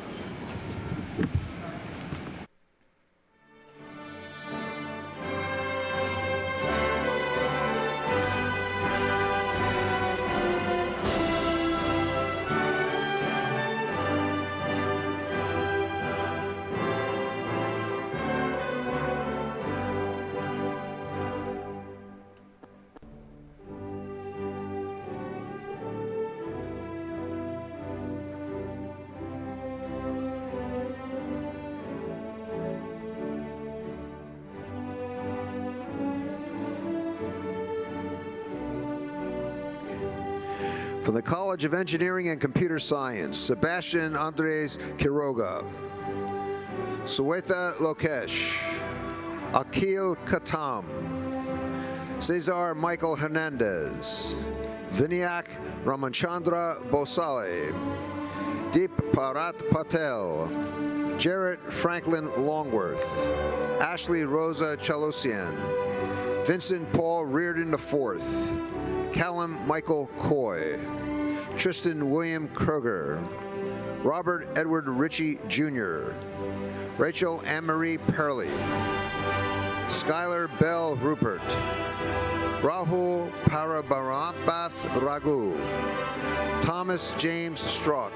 From the College of Engineering and Computer Science, Sebastian Andres Quiroga, Sweta Lokesh, Akil Katam, Cesar Michael Hernandez, Vinayak Ramachandra Bosale, Deep Parat Patel, Jarrett Franklin Longworth, Ashley Rosa Chalosian, Vincent Paul Reardon IV, Callum Michael Coy, Tristan William Kroger, Robert Edward Ritchie Jr., Rachel Anne-Marie Perley, Skylar Bell Rupert, Rahul Parabarambath Raghu, Thomas James Strzok,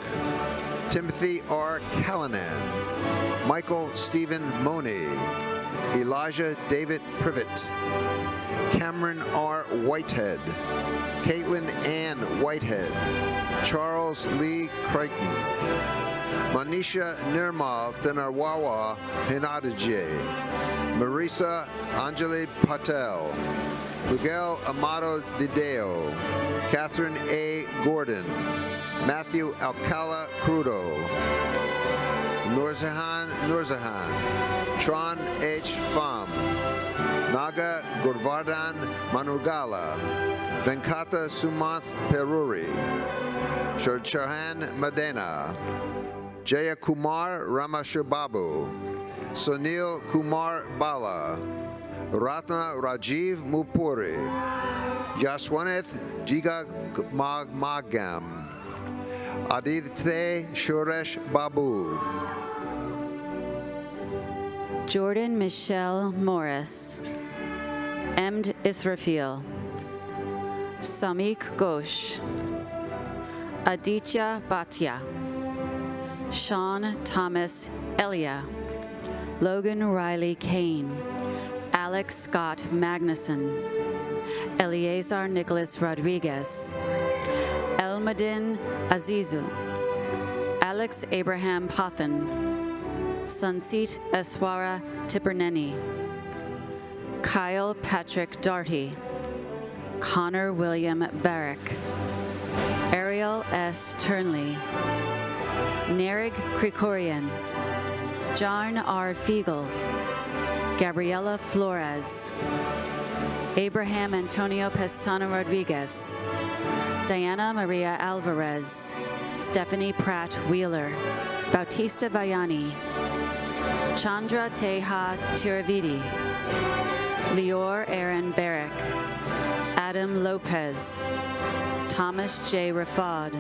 Timothy R. Callanan, Michael Stephen Money, Elijah David Privet, Cameron R. Whitehead, Caitlin Ann Whitehead, Charles Lee Crichton, Manisha Nirmal Dinarwawa Hinadaje, Marisa Anjali Patel, Miguel Amado Dideo, Catherine A. Gordon, Matthew Alcala Crudo, Nurzahan, Tron H. Pham, Naga Gurvardhan Manugala, Venkata Sumanth Peruri, Sharchahan Madena, Jayakumar Ramashababu, Sunil Kumar Bala, Ratna Rajiv Mupuri, Yashwaneth Jigagmagam, Aditya Suresh Babu, Jordan Michelle Morris, Emd Israfil, Samik Ghosh, Aditya Bhatia, Sean Thomas Elia, Logan Riley Kane, Alex Scott Magnuson, Eleazar Nicholas Rodriguez, Elmadin Azizu, Alex Abraham Pothen, Sunseet Eswara Tiperneni, Kyle Patrick Darty, Connor William Barrick, Ariel S. Turnley, Nerig Krikorian, Jarn R. Fiegel, Gabriela Flores, Abraham Antonio Pestana Rodriguez, Diana Maria Alvarez, Stephanie Pratt Wheeler, Bautista Vayani, Chandra Teja Tiravidi, Lior Aaron Barrick, Adam Lopez, Thomas J. Rafad,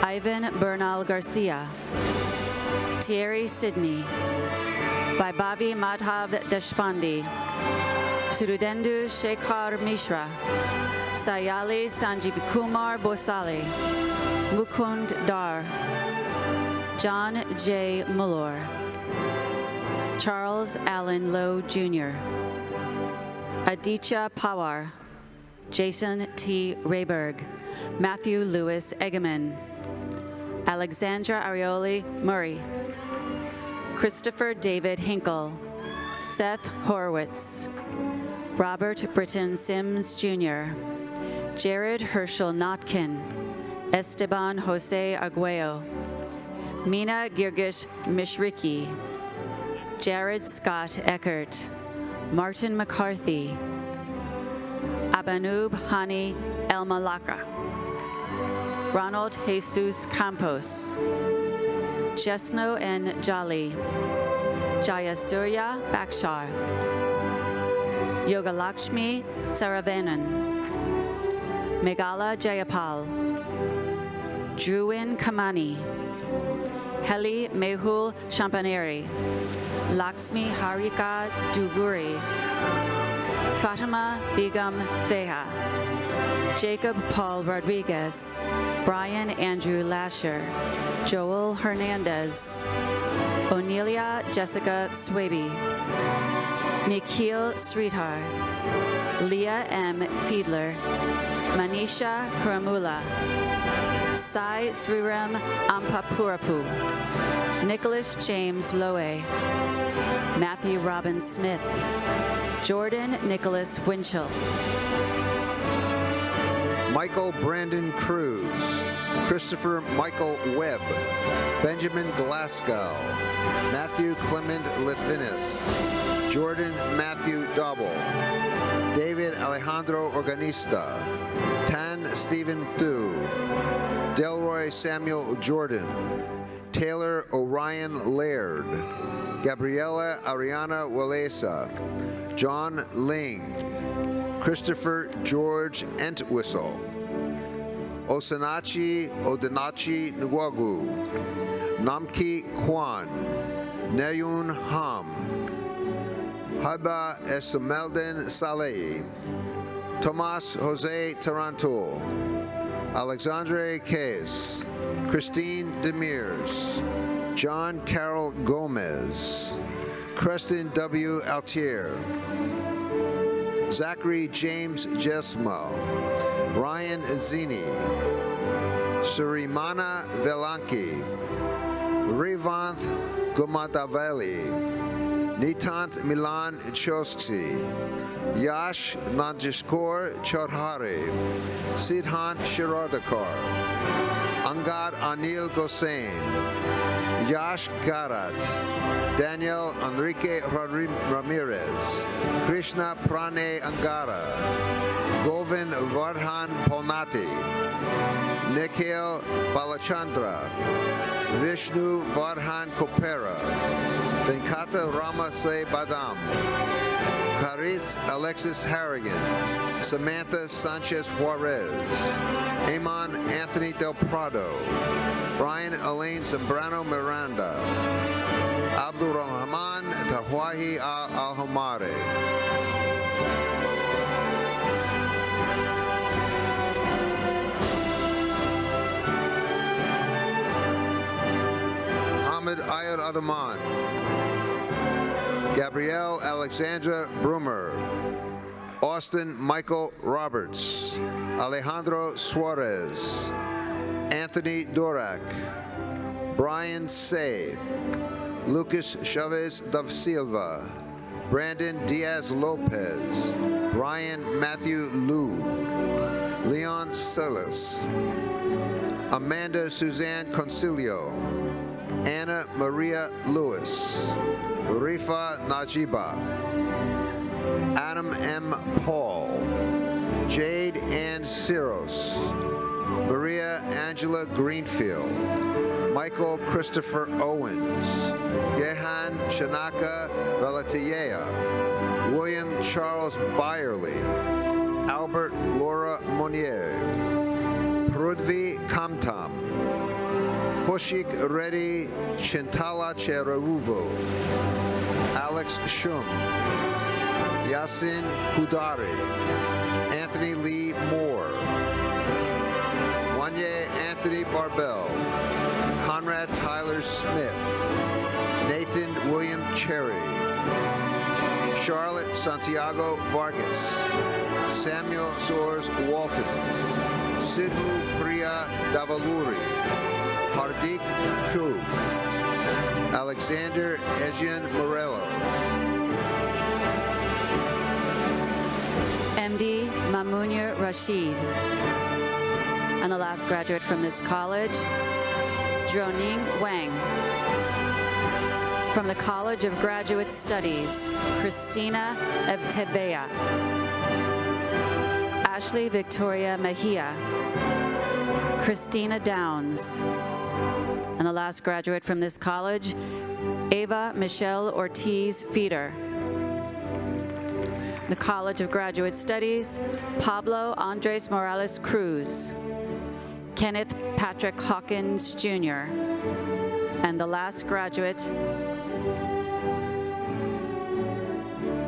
Ivan Bernal Garcia, Thierry Sidney, Baibavi Madhav Deshpande, Surudendu Shekhar Mishra, Sayali Sanjeev Kumar Bosale, Mukund Dar, John J. Mullor, Charles Allen Lowe Jr., Aditya Pawar, Jason T. Rayberg, Matthew Lewis Egeman, Alexandra Arioli Murray, Christopher David Hinkle, Seth Horowitz, Robert Britton Sims Jr., Jared Herschel Notkin, Esteban Jose Arguello, Mina Girgish Mishriki, Jared Scott Eckert, Martin McCarthy, Abanub Hani El Malaka, Ronald Jesus Campos, Jesno N. Jali, Jayasurya Bakshar, Yogalakshmi Saravanan, Meghala Jayapal, Druin Kamani, Heli Mehul Champaneri, Lakshmi Harika Duvuri, Fatima Begum Feha, Jacob Paul Rodriguez, Brian Andrew Lasher, Joel Hernandez, Onelia Jessica Swaby, Nikhil Sridhar, Leah M. Fiedler, Manisha Kuramula, Sai Sriram Ampapurapu, Nicholas James Lowe, Matthew Robin Smith, Jordan Nicholas Winchell, Michael Brandon Cruz, Christopher Michael Webb, Benjamin Glasgow, Matthew Clement Litvinis, Jordan Matthew Double, David Alejandro Organista, Tan Stephen Thu, Delroy Samuel Jordan, Taylor Orion Laird, Gabriela Ariana Walesa, John Ling, Christopher George Entwistle, Osanachi Odenachi Ngwagu, Namki Kwan, Neyun Ham, Haba Esmelden Saleh, Tomas Jose Tarantul, Alexandre Case, Christine Demers, John Carroll Gomez, Creston W. Altier, Zachary James Jesmal, Ryan Zini, Surimana Velanki, Revanth Gumataveli, Nitant Milan Choksi, Yash Nanjiskor Chaudhary, Sidhan Shirodakar, Angad Anil Gosain, Yash Garat, Daniel Enrique Ramirez, Krishna Prane Angara, Govind Vardhan Polnati, Nikhil Balachandra, Vishnu Vardhan Kopera, Venkata Rama Se Badam, Caris Alexis Harrigan, Samantha Sanchez Juarez, Amon Anthony Del Prado, Brian Elaine Zambrano Miranda, Abdul Rahman Tawahi Al-Hamari, Muhammad Ayad Adaman, Gabrielle Alexandra Brumer, Austin Michael Roberts, Alejandro Suarez, Anthony Dorak, Brian Say, Lucas Chavez da Silva, Brandon Diaz Lopez, Brian Matthew Liu, Leon Silas, Amanda Suzanne Concilio, Anna Maria Lewis, Rifa Najiba, Adam M. Paul, Jade Ann Siros, Maria Angela Greenfield, Michael Christopher Owens, Gehan Shanaka Valatiea, William Charles Byerly, Albert Laura Monier, Prudvi Kamtam, Hoshik Reddy Chintala Cheruvo, Alex Shum, Yasin Hudari, Anthony Lee Moore, Wanye Anthony Barbell, Conrad Tyler Smith, Nathan William Cherry, Charlotte Santiago Vargas, Samuel Soares Walton, Sidhu Priya Davaluri, Hardik Chug, Alexander Ejian Morello, MD Mamunir Rashid. And the last graduate from this college, Droning Wang. From the College of Graduate Studies, Christina Evtebea. Ashley Victoria Mejia. Christina Downs. And the last graduate from this college, Ava Michelle Ortiz Feeder. The College of Graduate Studies, Pablo Andres Morales Cruz. Kenneth Patrick Hawkins, Jr. And the last graduate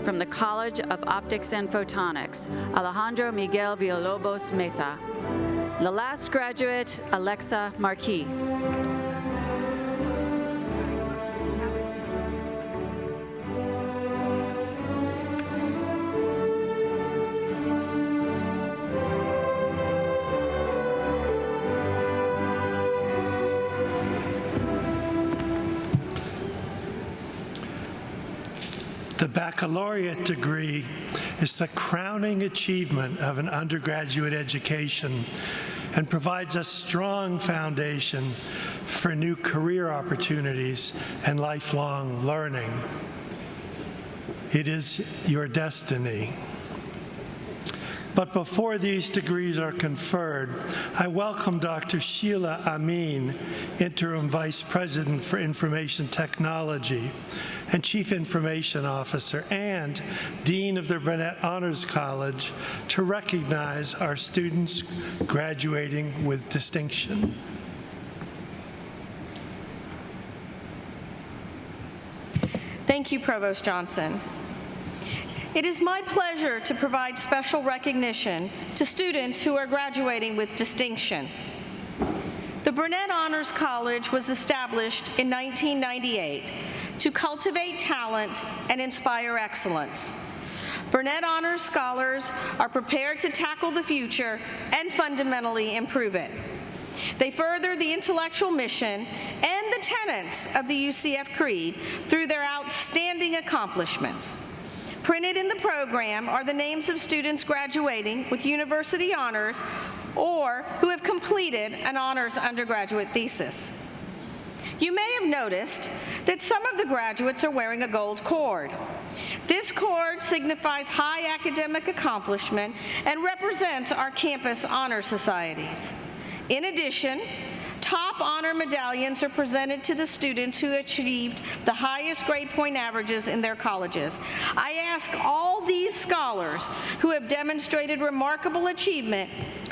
from the College of Optics and Photonics, Alejandro Miguel Villalobos Mesa. The last graduate, Alexa Marquis. The baccalaureate degree is the crowning achievement of an undergraduate education and provides a strong foundation for new career opportunities and lifelong learning. It is your destiny. But before these degrees are conferred, I welcome Dr. Sheila Amin, Interim Vice President for Information Technology and Chief Information Officer and Dean of the Burnett Honors College, to recognize our students graduating with distinction. Thank you, Provost Johnson. It is my pleasure to provide special recognition to students who are graduating with distinction. The Burnett Honors College was established in 1998 to cultivate talent and inspire excellence. Burnett Honors Scholars are prepared to tackle the future and fundamentally improve it. They further the intellectual mission and the tenets of the UCF Creed through their outstanding accomplishments. Printed in the program are the names of students graduating with university honors or who have completed an honors undergraduate thesis. You may have noticed that some of the graduates are wearing a gold cord. This cord signifies high academic accomplishment and represents our campus honor societies. In addition, top honor medallions are presented to the students who achieved the highest grade point averages in their colleges. I ask all these scholars who have demonstrated remarkable achievement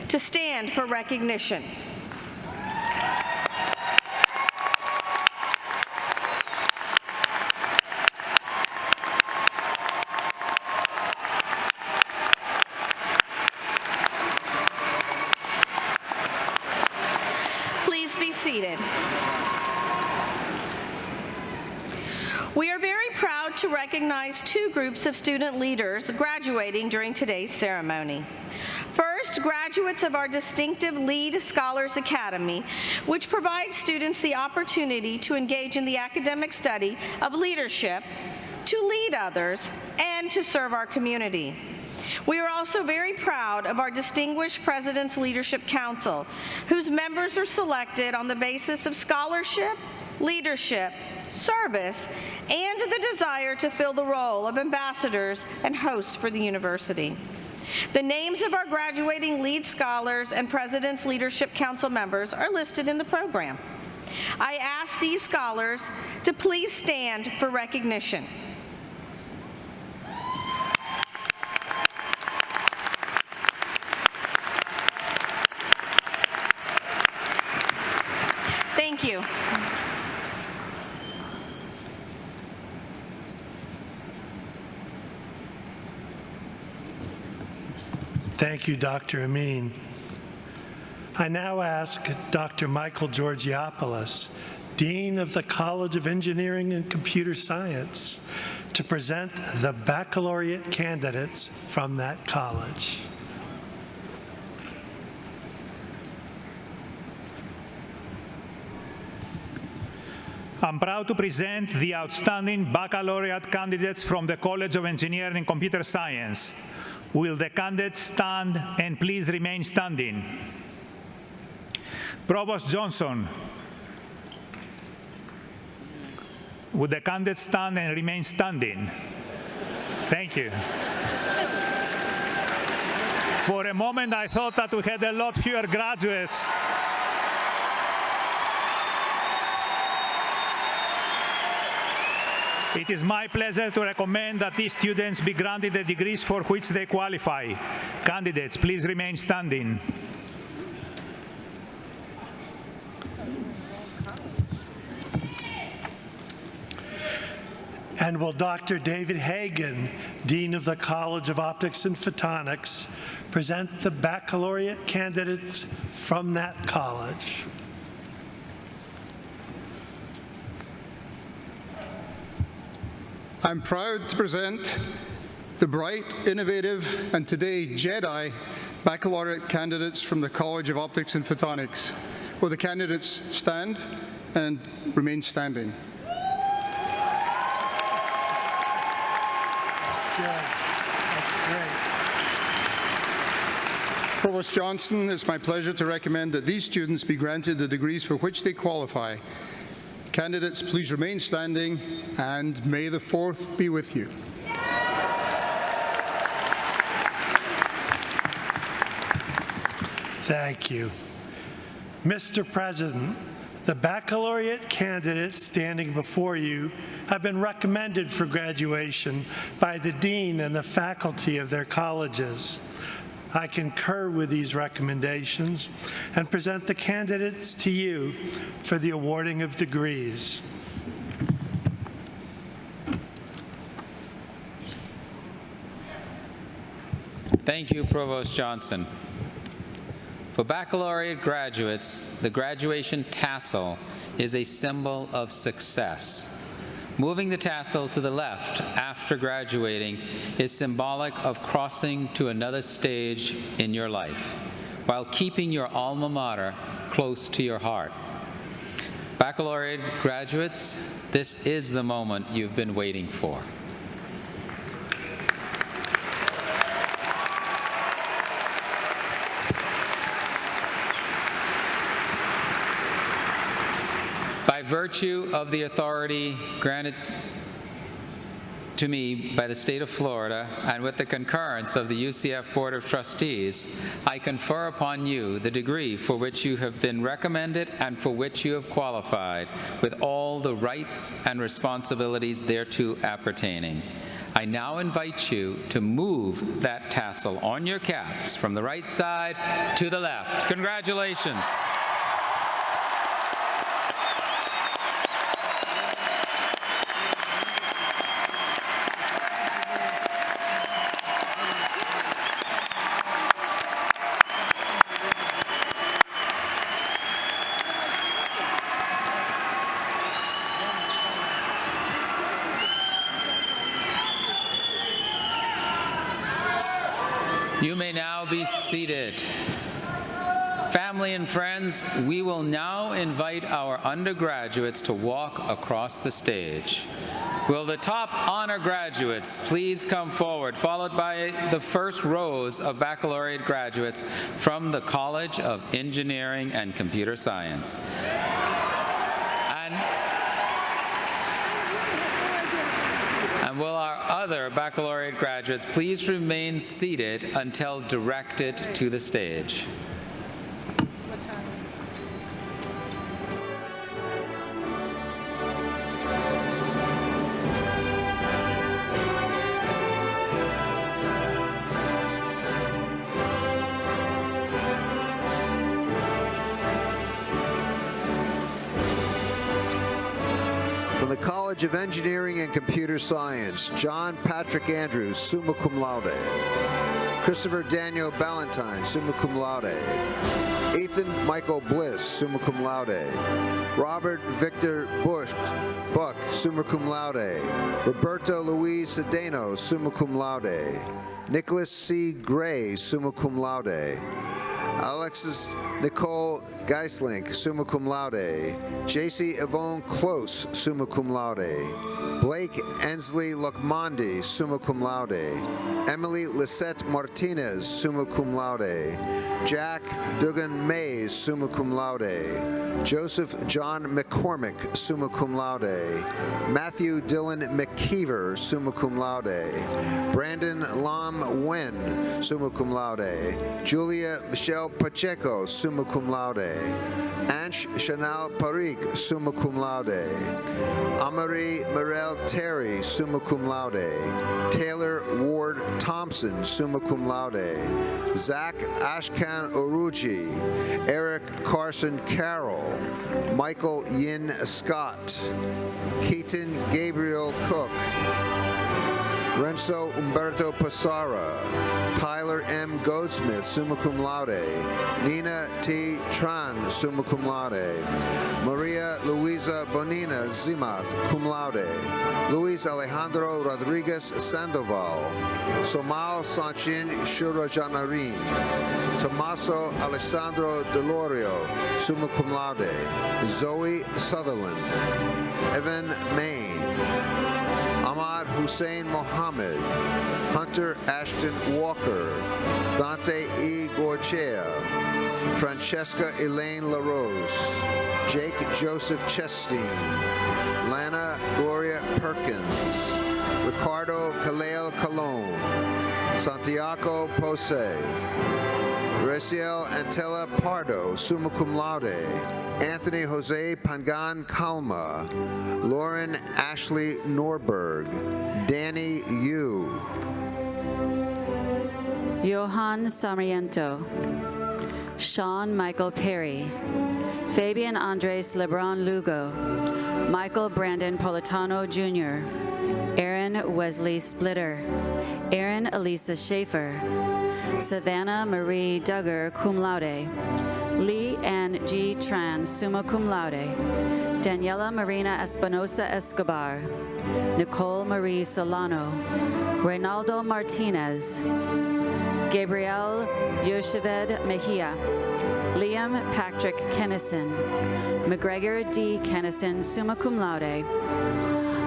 to stand for recognition. Seated. We are very proud to recognize two groups of student leaders graduating during today's ceremony. First, graduates of our distinctive Lead Scholars Academy, which provides students the opportunity to engage in the academic study of leadership, to lead others, and to serve our community. We are also very proud of our distinguished President's Leadership Council, whose members are selected on the basis of scholarship, leadership, service, and the desire to fill the role of ambassadors and hosts for the university. The names of our graduating lead scholars and President's Leadership Council members are listed in the program. I ask these scholars to please stand for recognition. Thank you. Thank you, Dr. Amin. I now ask Dr. Michael Georgiopoulos, Dean of the College of Engineering and Computer Science, to present the baccalaureate candidates from that college. I'm proud to present the outstanding baccalaureate candidates from the College of Engineering and Computer Science. Will the candidates stand and please remain standing? Provost Johnson. Would the candidates stand and remain standing? Thank you. For a moment, I thought that we had a lot fewer graduates. It is my pleasure to recommend that these students be granted the degrees for which they qualify. Candidates, please remain standing. And will Dr. David Hagan, Dean of the College of Optics and Photonics, present the baccalaureate candidates from that college? I'm proud to present the bright, innovative, and today Jedi baccalaureate candidates from the College of Optics and Photonics. Will the candidates stand and remain standing? That's good. That's great. Provost Johnson, it's my pleasure to recommend that these students be granted the degrees for which they qualify. Candidates, please remain standing, and may the 4th be with you. Thank you. Mr. President, the baccalaureate candidates standing before you have been recommended for graduation by the dean and the faculty of their colleges. I concur with these recommendations and present the candidates to you for the awarding of degrees. Thank you, Provost Johnson. For baccalaureate graduates, the graduation tassel is a symbol of success. Moving the tassel to the left after graduating is symbolic of crossing to another stage in your life, while keeping your alma mater close to your heart. Baccalaureate graduates, this is the moment you've been waiting for. By virtue of the authority granted to me by the state of Florida and with the concurrence of the UCF Board of Trustees, I confer upon you the degree for which you have been recommended and for which you have qualified, with all the rights and responsibilities thereto appertaining. I now invite you to move that tassel on your caps from the right side to the left. Congratulations. You may now be seated. Family and friends, we will now invite our undergraduates to walk across the stage. Will the top honor graduates please come forward, followed by the first rows of baccalaureate graduates from the College of Engineering and Computer Science. And will our other baccalaureate graduates please remain seated until directed to the stage. From the College of Engineering and Computer Science, John Patrick Andrews, summa cum laude. Christopher Daniel Ballantyne, summa cum laude. Ethan Michael Bliss, summa cum laude. Robert Victor Buck, summa cum laude. Roberto Luis Cedeno, summa cum laude. Nicholas C. Gray, summa cum laude. Alexis Nicole Geisling, summa cum laude. J.C. Yvonne Close, summa cum laude. Blake Ensley Lokmandi, summa cum laude. Emily Lisette Martinez, summa cum laude. Jack Dugan Mays, summa cum laude. Joseph John McCormick, summa cum laude. Matthew Dylan McKeever, summa cum laude. Brandon Lam Wen, summa cum laude. Julia Michelle Pacheco, summa cum laude. Ansh Chanel Parikh, summa cum laude. Amari Morel Terry, summa cum laude. Taylor Ward Thompson, summa cum laude. Zach Ashkan Oruji. Eric Carson Carroll. Michael Yin Scott. Keaton Gabriel Cook. Renzo Umberto Passara. Tyler M. Goldsmith, summa cum laude. Nina T. Tran, summa cum laude. Maria Luisa Bonina Zimath, cum laude. Luis Alejandro Rodriguez Sandoval. Somal Sanchin Shurajanarin. Tommaso Alessandro Delorio, summa cum laude. Zoe Sutherland. Evan Main. Ahmad Hussein Mohammed, Hunter Ashton Walker, Dante E. Gorchea, Francesca Elaine LaRose, Jake Joseph Chesteen, Lana Gloria Perkins, Ricardo Kaleo Colon, Santiago Pose, Raciel Antela Pardo, summa cum laude, Anthony Jose Pangan Calma, Lauren Ashley Norberg, Danny Yu, Johan Sarmiento, Sean Michael Perry, Fabian Andres Lebron Lugo, Michael Brandon Politano Jr., Aaron Wesley Splitter, Aaron Elisa Schaefer, Savannah Marie Duggar, cum laude. Lee Ann G. Tran, summa cum laude. Daniela Marina Espinosa Escobar. Nicole Marie Solano. Reynaldo Martinez. Gabriel Yocheved Mejia. Liam Patrick Kennison. McGregor D. Kennison, summa cum laude.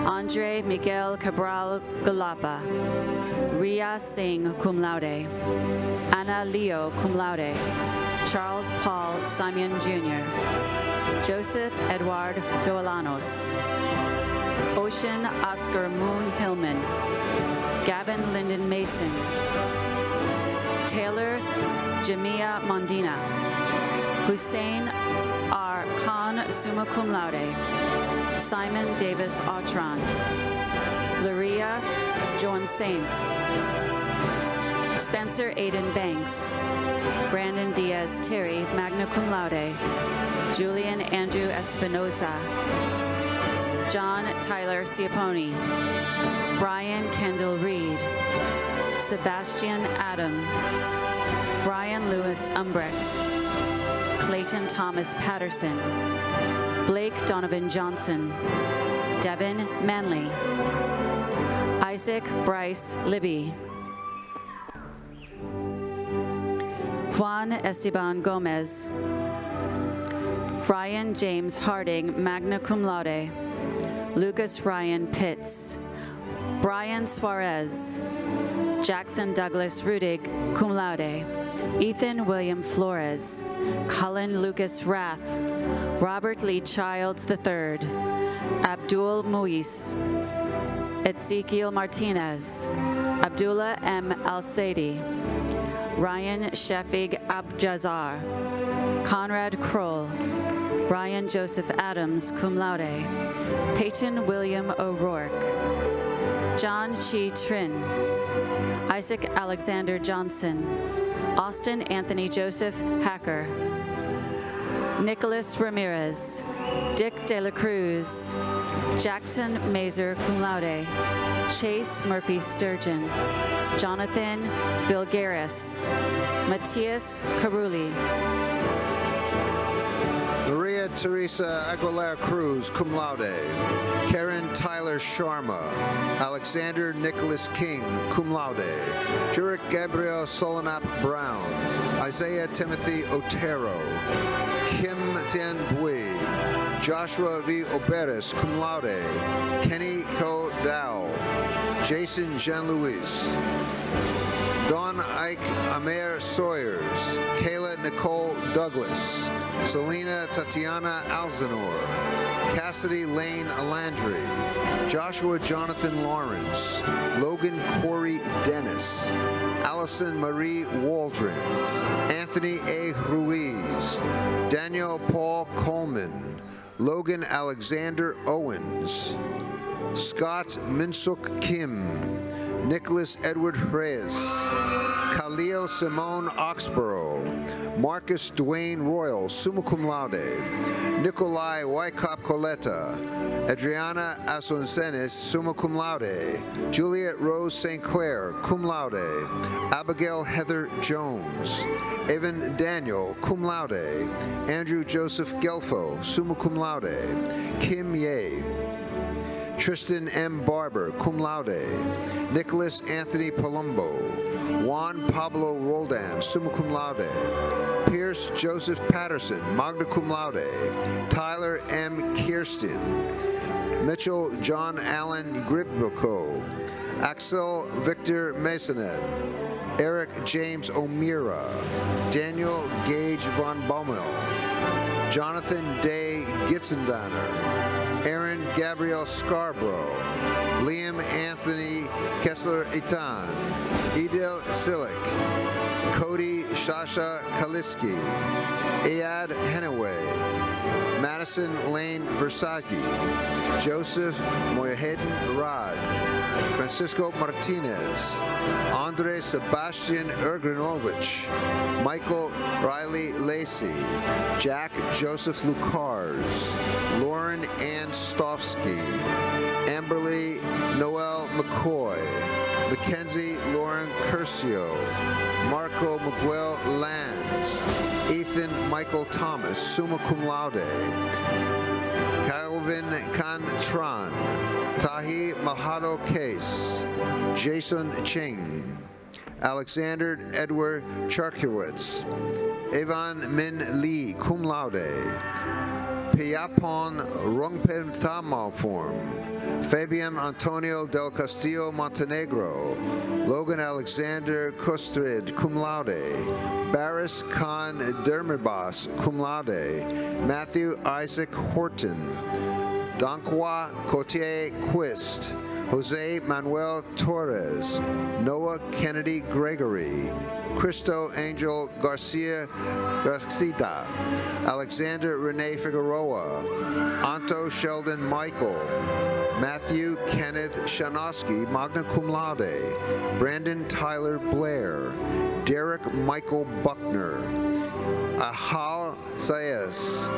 Andre Miguel Cabral Galapa. Ria Singh, cum laude. Anna Leo, cum laude. Charles Paul Simon Jr. Joseph Edward Joalanos. Ocean Oscar Moon Hillman. Gavin Lyndon Mason. Taylor Jamia Mondina. Hussein R. Khan, summa cum laude. Simon Davis Autran. Laria Joan Saint. Spencer Aiden Banks. Brandon Diaz Terry, magna cum laude. Julian Andrew Espinosa. John Tyler Ciapponi. Brian Kendall Reed. Sebastian Adam. Brian Lewis Umbrecht. Clayton Thomas Patterson. Blake Donovan Johnson. Devin Manley. Isaac Bryce Libby. Juan Esteban Gomez. Ryan James Harding, magna cum laude. Lucas Ryan Pitts. Brian Suarez. Jackson Douglas Rudig, cum laude. Ethan William Flores. Cullen Lucas Rath. Robert Lee Childs III. Abdul Muis. Ezekiel Martinez. Abdullah M. Al-Saidi. Ryan Shafig Abjazar. Conrad Kroll. Ryan Joseph Adams, cum laude. Peyton William O'Rourke. John Chi Trin. Isaac Alexander Johnson. Austin Anthony Joseph Hacker. Nicholas Ramirez. Dick De La Cruz. Jackson Mazer, cum laude. Chase Murphy Sturgeon. Jonathan Vilgaris. Matthias Carulli. Maria Teresa Aguilera Cruz, cum laude. Karen Tyler Sharma. Alexander Nicholas King, cum laude. Jurek Gabriel Solanap Brown. Isaiah Timothy Otero. Kim Tian Bui. Joshua V. Oberis, cum laude. Kenny Ko Dow. Jason Jean-Louis. Dawn Ike Amer Sawyers. Kayla Nicole Douglas. Selena Tatiana Alzanor. Cassidy Lane Alandry. Joshua Jonathan Lawrence. Logan Corey Dennis. Allison Marie Waldron. Anthony A. Ruiz. Daniel Paul Coleman. Logan Alexander Owens. Scott Minsuk Kim. Nicholas Edward Reyes. Khalil Simone Oxborough. Marcus Dwayne Royal, summa cum laude. Nikolai Wykop Coletta. Adriana Asuncenis, summa cum laude. Juliet Rose St. Clair, cum laude. Abigail Heather Jones. Evan Daniel, cum laude. Andrew Joseph Gelfo, summa cum laude. Kim Ye. Tristan M. Barber, cum laude. Nicholas Anthony Palumbo. Juan Pablo Roldan, summa cum laude. Pierce Joseph Patterson, magna cum laude. Tyler M. Kirsten. Mitchell John Allen Griboko. Axel Victor Masonet. Eric James O'Meara. Daniel Gage von Bommel. Jonathan Day Gitzendanner. Aaron Gabriel Scarborough. Liam Anthony Kessler-Itan. Edel Silic. Cody Shasha Kaliski. Ayad Henaway. Madison Lane Versaki. Joseph Moyahedin Rad. Francisco Martinez. Andre Sebastian Ergranovich. Michael Riley Lacey. Jack Joseph Lucars. Lauren Ann Stofsky. Amberly Noel McCoy. Mackenzie Lauren Curcio, Marco Miguel Lanz, Ethan Michael Thomas, summa cum laude, Calvin Cantran, Tahi Mahado Case, Jason Ching, Alexander Edward Charkiewicz, Evan Min Lee, cum laude, Piyapon Rungpen Thamma form, Fabian Antonio del Castillo Montenegro, Logan Alexander Kostrid, cum laude, Barris Khan Dermibas, cum laude, Matthew Isaac Horton, Dankwa Cotier Quist, Jose Manuel Torres, Noah Kennedy Gregory, Cristo Angel Garcia Garcita, Alexander Rene Figueroa, Anto Sheldon Michael, Matthew Kenneth Shanowski, magna cum laude, Brandon Tyler Blair, Derek Michael Buckner, Ahal Saez,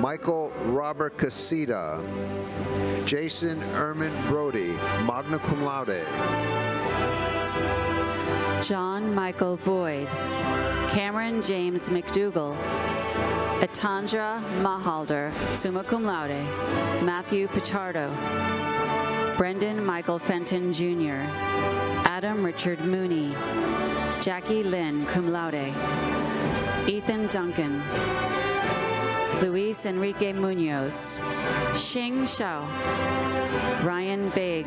Michael Robert Casita, Jason Erman Brody, magna cum laude. John Michael Boyd, Cameron James McDougall, Atandra Mahalder, summa cum laude, Matthew Pichardo, Brendan Michael Fenton Jr., Adam Richard Mooney, Jackie Lynn, cum laude, Ethan Duncan, Luis Enrique Munoz, Xing Shao, Ryan Baig,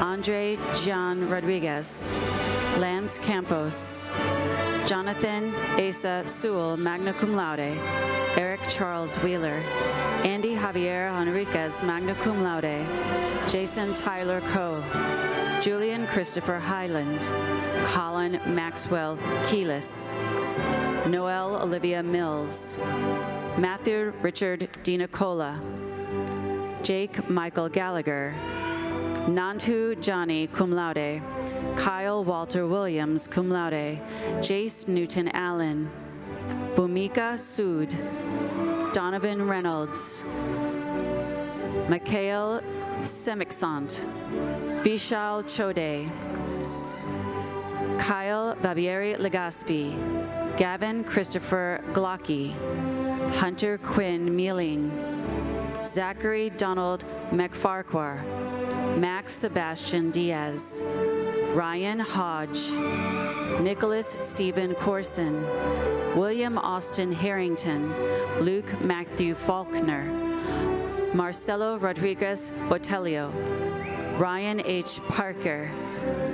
Andre John Rodriguez, Lance Campos, Jonathan Asa Sewell, magna cum laude, Eric Charles Wheeler, Andy Javier Enriquez, magna cum laude, Jason Tyler Coe, Julian Christopher Highland, Colin Maxwell Keelis, Noel Olivia Mills, Matthew Richard DiNicola, Jake Michael Gallagher, Nantu Johnny, cum laude, Kyle Walter Williams, cum laude, Jace Newton Allen, Bhumika Sood, Donovan Reynolds, Mikhail Semiksant, Vishal Chode, Kyle Babieri Legaspi, Gavin Christopher Glocky, Hunter Quinn Mealing, Zachary Donald McFarquhar, Max Sebastian Diaz, Ryan Hodge, Nicholas Stephen Corson, William Austin Harrington, Luke Matthew Faulkner, Marcelo Rodriguez Botelho, Ryan H. Parker,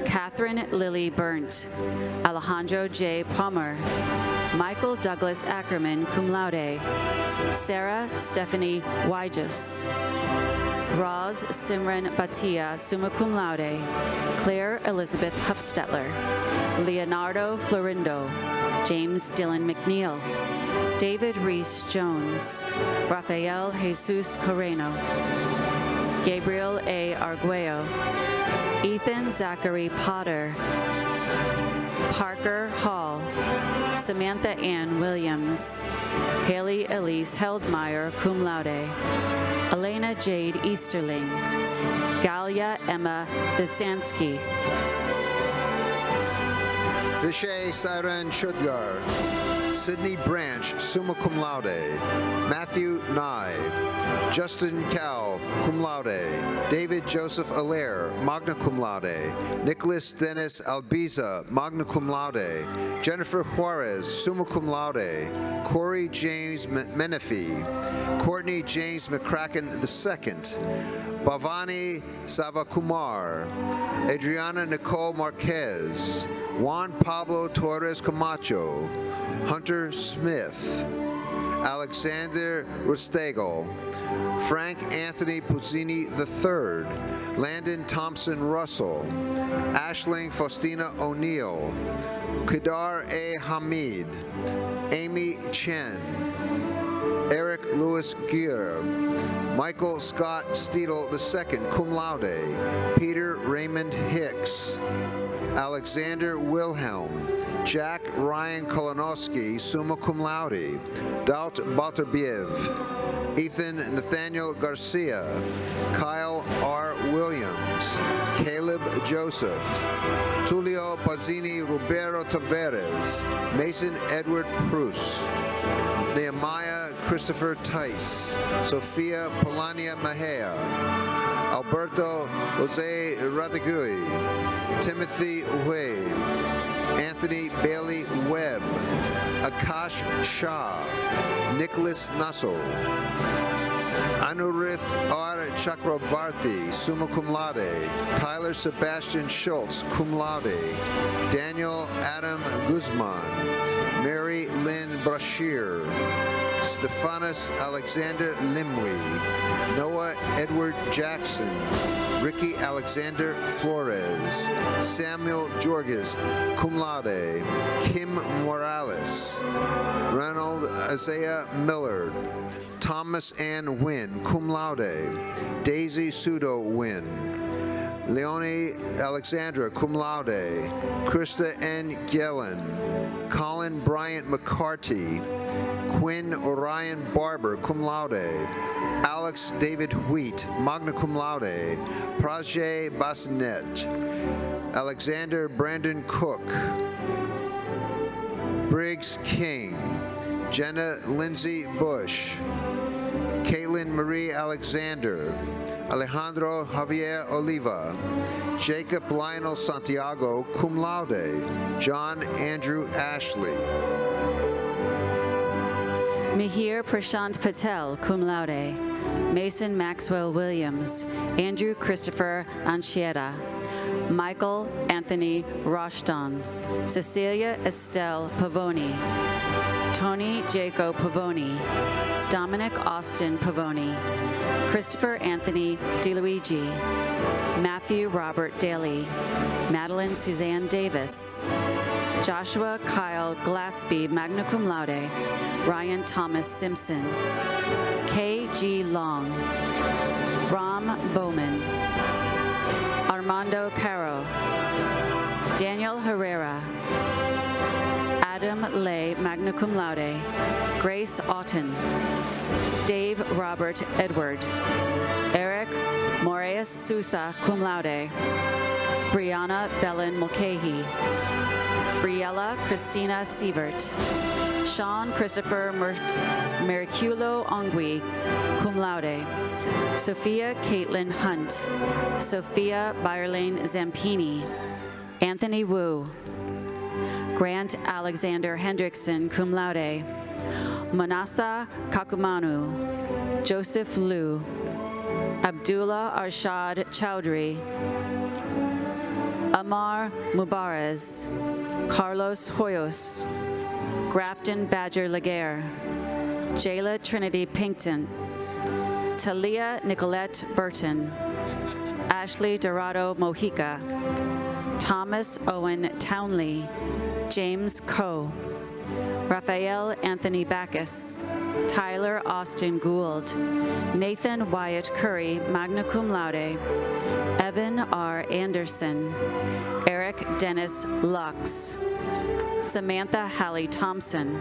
Catherine Lily Burnt, Alejandro J. Palmer, Michael Douglas Ackerman, cum laude, Sarah Stephanie Wygus, Roz Simran Bhatia, summa cum laude, Claire Elizabeth Huffstetler, Leonardo Florindo, James Dylan McNeil, David Reese Jones, Rafael Jesus Correno, Gabriel A. Arguello, Ethan Zachary Potter, Parker Hall, Samantha Ann Williams, Haley Elise Heldmeyer, cum laude, Elena Jade Easterling, Galia Emma Visansky, Vishay Siren Shudgar, Sydney Branch, summa cum laude, Matthew Nye, Justin Cowell, cum laude, David Joseph Allaire, magna cum laude, Nicholas Dennis Albiza, magna cum laude, Jennifer Juarez, summa cum laude, Corey James Menifee, Courtney James McCracken II, Bhavani Savakumar, Adriana Nicole Marquez, Juan Pablo Torres Camacho, Hunter Smith, Alexander Rustagel, Frank Anthony Puzzini III, Landon Thompson Russell, Ashling Faustina O'Neill, Kedar A. Hamid, Amy Chen, Eric Louis Gier, Michael Scott Steedle II, cum laude, Peter Raymond Hicks, Alexander Wilhelm, Jack Ryan Kolonowski, summa cum laude, Daut Balterbiev, Ethan Nathaniel Garcia, Kyle R. Williams, Caleb Joseph. Tulio Pazzini Rubero Taveras. Mason Edward Prus. Nehemiah Christopher Tice. Sophia Polania Mahea. Alberto Jose Ratigui. Timothy Uwe. Anthony Bailey Webb. Akash Shah. Nicholas Nussel. Anurith R. Chakrabarti, summa cum laude. Tyler Sebastian Schultz, cum laude. Daniel Adam Guzman. Mary Lynn Brashear. Stephanus Alexander Limwe. Noah Edward Jackson. Ricky Alexander Flores. Samuel Jorges, cum laude. Kim Morales. Ronald Isaiah Millard. Thomas Ann Wynn, cum laude. Daisy Sudo Wynn. Leonie Alexandra, cum laude. Krista N. Gillen. Colin Bryant McCarty. Quinn Orion Barber, cum laude. Alex David Wheat, magna cum laude. Prajay Bassinet. Alexander Brandon Cook. Briggs King. Jenna Lindsay Bush. Caitlin Marie Alexander. Alejandro Javier Oliva. Jacob Lionel Santiago, cum laude. John Andrew Ashley. Mihir Prashant Patel, cum laude. Mason Maxwell Williams. Andrew Christopher Anchieta. Michael Anthony Roshton. Cecilia Estelle Pavoni. Tony Jaco Pavoni. Dominic Austin Pavoni. Christopher Anthony DeLuigi. Matthew Robert Daly. Madeline Suzanne Davis. Joshua Kyle Glaspie, magna cum laude. Ryan Thomas Simpson. K.G. Long. Ram Bowman. Armando Caro. Daniel Herrera. Adam Lay, magna cum laude. Grace Otten. Dave Robert Edward. Eric Moraes Sousa, cum laude. Brianna Belen Mulcahy. Briella Christina Sievert. Sean Christopher Merculo Ongui, cum laude. Sophia Caitlin Hunt. Sophia Byerlane Zampini. Anthony Wu. Grant Alexander Hendrickson, cum laude. Manasa Kakumanu. Joseph Liu. Abdullah Arshad Chowdhury. Amar Mubaraz. Carlos Hoyos. Grafton Badger Laguerre. Jayla Trinity Pinkton. Talia Nicolette Burton. Ashley Dorado Mojica. Thomas Owen Townley. James Coe. Raphael Anthony Backus. Tyler Austin Gould. Nathan Wyatt Curry, magna cum laude. Evan R. Anderson. Eric Dennis Lux. Samantha Hallie Thompson.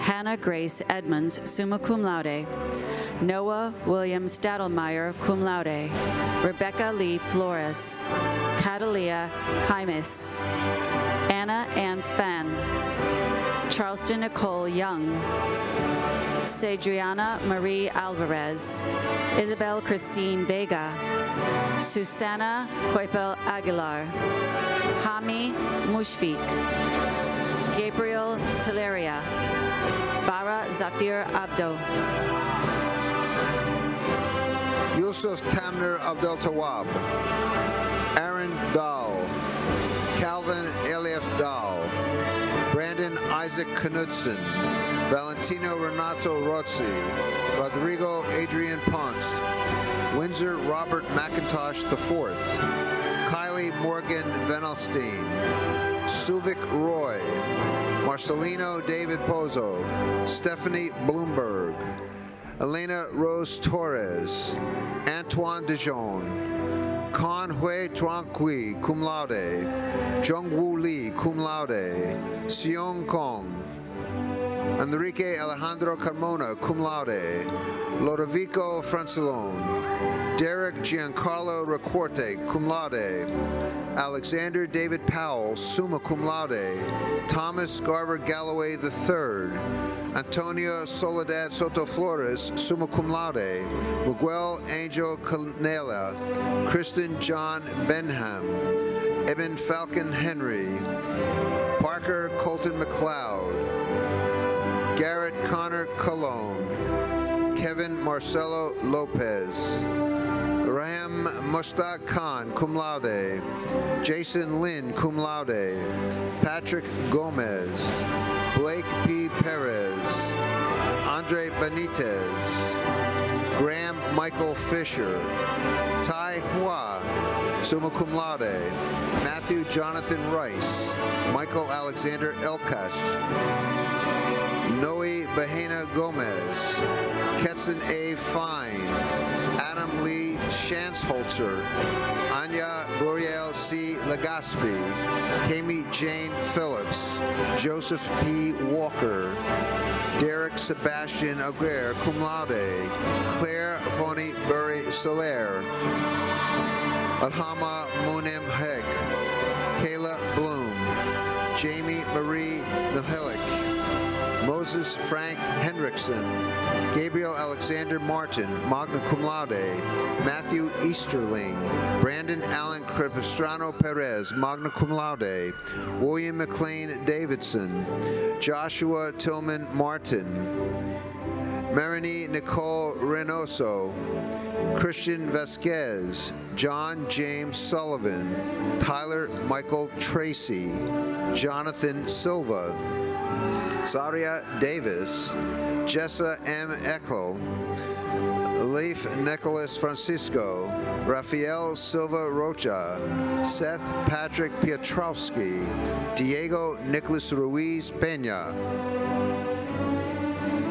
Hannah Grace Edmonds, summa cum laude. Noah William Stadelmeyer, cum laude. Rebecca Lee Flores. Catalia Jaimes. Anna Ann Fan. Charleston Nicole Young. Cedriana Marie Alvarez. Isabel Christine Vega. Susana Coipel Aguilar. Hami Mushfiq. Gabriel Teleria. Bara Zafir Abdo. Yusuf Tamner Abdel Tawab. Aaron Dahl. Calvin Eliaf Dahl. Brandon Isaac Knudsen. Valentino Renato Rozzi. Rodrigo Adrian Ponce. Windsor Robert McIntosh IV. Kylie Morgan Venelstein. Suvik Roy. Marcelino David Pozo. Stephanie Bloomberg. Elena Rose Torres. Antoine Dijon. Con Hui Tranqui, cum laude. Jungwoo Lee, cum laude. Seong Kong. Enrique Alejandro Carmona, cum laude. Lodovico Francilone. Derek Giancarlo Ricorte, cum laude. Alexander David Powell, summa cum laude. Thomas Garver Galloway III. Antonio Soledad Soto Flores, summa cum laude. Miguel Angel Canela. Kristen John Benham. Eben Falcon Henry. Parker Colton McLeod. Garrett Connor Colon. Kevin Marcelo Lopez. Raham Mustaq Khan, cum laude. Jason Lynn, cum laude. Patrick Gomez. Blake P. Perez. Andre Benitez. Graham Michael Fisher. Tai Hua, summa cum laude. Matthew Jonathan Rice. Michael Alexander Elkash. Noe Bahena Gomez. Ketson A. Fine. Adam Lee Shansholzer. Anya Gloriel C. Legaspi. Kami Jane Phillips. Joseph P. Walker. Derek Sebastian Aguirre, cum laude. Claire Foni Burry Soler. Adhama Munim Hek. Kayla Bloom. Jamie Marie Nihilic. Moses Frank Hendrickson. Gabriel Alexander Martin, magna cum laude. Matthew Easterling. Brandon Allen Capistrano Perez, magna cum laude. William McLean Davidson. Joshua Tillman Martin. Marini Nicole Reynoso. Christian Vasquez. John James Sullivan. Tyler Michael Tracy. Jonathan Silva. Saria Davis. Jessa M. Eckel. Leif Nicholas Francisco. Rafael Silva Rocha. Seth Patrick Piotrowski. Diego Nicholas Ruiz Peña.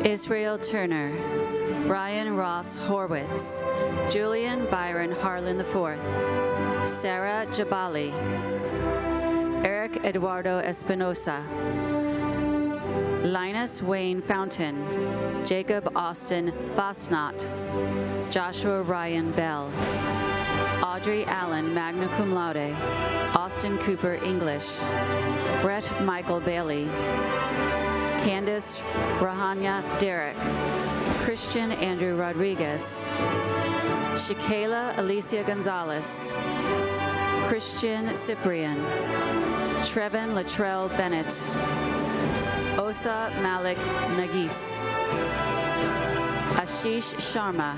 Israel Turner. Brian Ross Horwitz. Julian Byron Harlan IV. Sarah Jabali. Eric Eduardo Espinosa. Linus Wayne Fountain. Jacob Austin Fosnot. Joshua Ryan Bell. Audrey Allen, magna cum laude. Austin Cooper English. Brett Michael Bailey. Candace Rahanya Derek. Christian Andrew Rodriguez. Shakayla Alicia Gonzalez. Christian Cyprian. Trevin Latrell Bennett. Osa Malik Nagis. Ashish Sharma.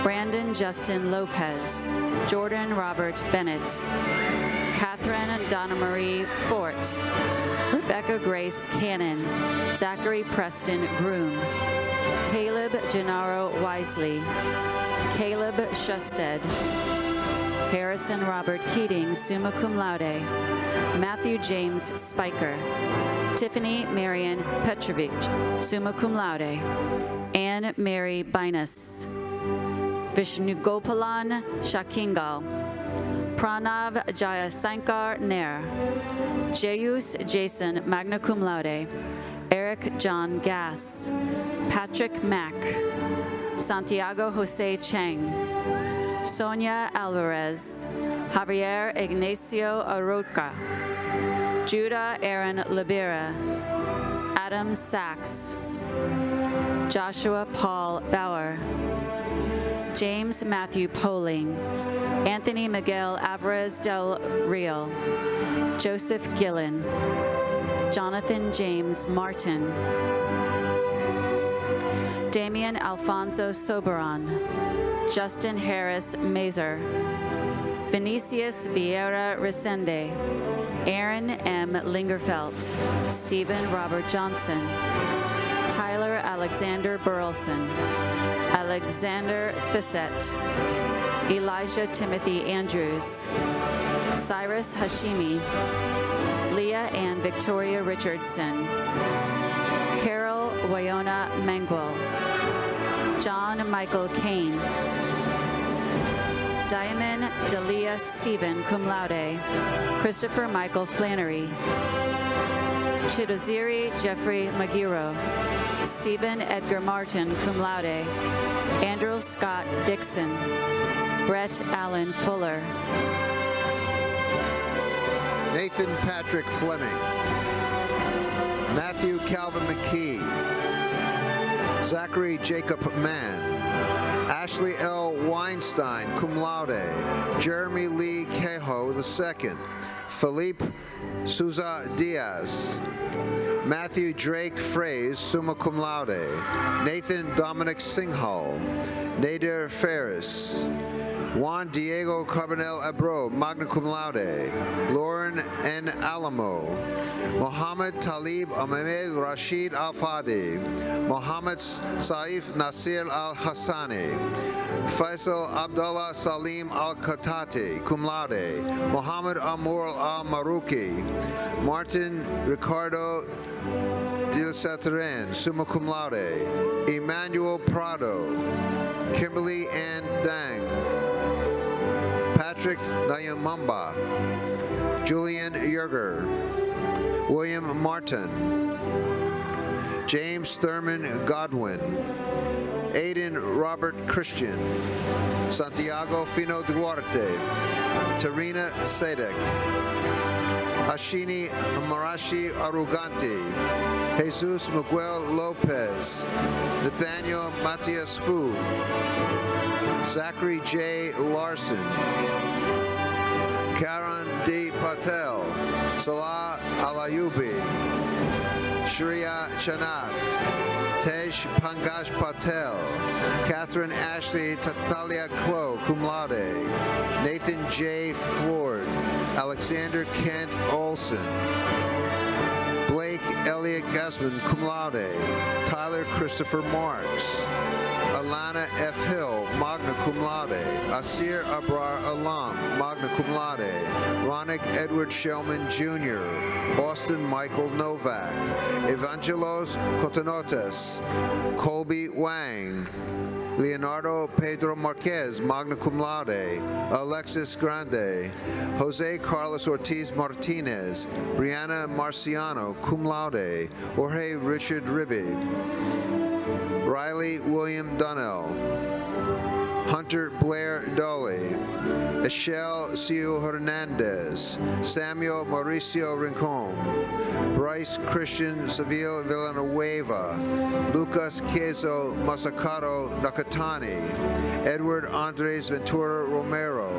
Brandon Justin Lopez. Jordan Robert Bennett. Catherine Donna Marie Fort. Rebecca Grace Cannon. Zachary Preston Groom. Caleb Gennaro Wisely. Caleb Shusted. Harrison Robert Keating, summa cum laude. Matthew James Spiker. Tiffany Marion Petrovich, summa cum laude. Anne Mary Binus. Vishnugopalan Shakingal. Pranav Jayasankar Nair. Jayus Jason, magna cum laude. Eric John Gass. Patrick Mack. Santiago Jose Cheng. Sonia Alvarez. Javier Ignacio Aroca. Judah Aaron Libera. Adam Sachs. Joshua Paul Bauer. James Matthew Poling. Anthony Miguel Alvarez del Real. Joseph Gillen. Jonathan James Martin. Damian Alfonso Soberon. Justin Harris Mazer. Vinicius Vieira Resende. Aaron M. Lingerfelt. Stephen Robert Johnson. Tyler Alexander Burleson. Alexander Fissett. Elijah Timothy Andrews. Cyrus Hashimi. Leah Ann Victoria Richardson. Carol Wayona Menguel. John Michael Kane. Diamond Delia Stephen, cum laude. Christopher Michael Flannery. Chidoziri Jeffrey Magiro. Stephen Edgar Martin, cum laude. Andrew Scott Dixon. Brett Allen Fuller. Nathan Patrick Fleming. Matthew Calvin McKee. Zachary Jacob Mann. Ashley L. Weinstein, cum laude. Jeremy Lee Kehoe II. Philippe Souza Diaz. Matthew Drake Fraze, summa cum laude. Nathan Dominic Singhal. Nader Ferris. Juan Diego Carbonell Abro, magna cum laude. Lauren N. Alamo. Mohammed Talib Ahmed Rashid Al-Fadi. Mohammed Saif Nasir Al-Hassani. Faisal Abdullah Salim Al-Khatati, cum laude. Mohammed Amur Al-Maruki. Martin Ricardo Dilsatren, summa cum laude. Emmanuel Prado. Kimberly Ann Dang. Patrick Nayamamba. Julian Yerger. William Martin. James Thurman Godwin. Aiden Robert Christian. Santiago Fino Duarte. Tarina Sadek. Ashini Marashi Arugante. Jesus Miguel Lopez. Nathaniel Matias Fu. Zachary J. Larson. Karan D. Patel. Salah Alayubi. Shriya Chanath. Tej Pankaj Patel. Catherine Ashley Tatalia Klo, cum laude. Nathan J. Ford. Alexander Kent Olson. Blake Elliott Gusman, cum laude. Tyler Christopher Marks. Alana F. Hill, magna cum laude. Asir Abrar Alam, magna cum laude. Ronick Edward Shellman Jr. Austin Michael Novak. Evangelos Cotonotes. Colby Wang. Leonardo Pedro Marquez, magna cum laude. Alexis Grande. Jose Carlos Ortiz Martinez. Brianna Marciano, cum laude. Jorge Richard Ribby. Riley William Donnell. Hunter Blair Dolly. Eshel Siu Hernandez. Samuel Mauricio Rincon. Bryce Christian Seville Villanueva. Lucas Quezo Masakato Nakatani. Edward Andres Ventura Romero.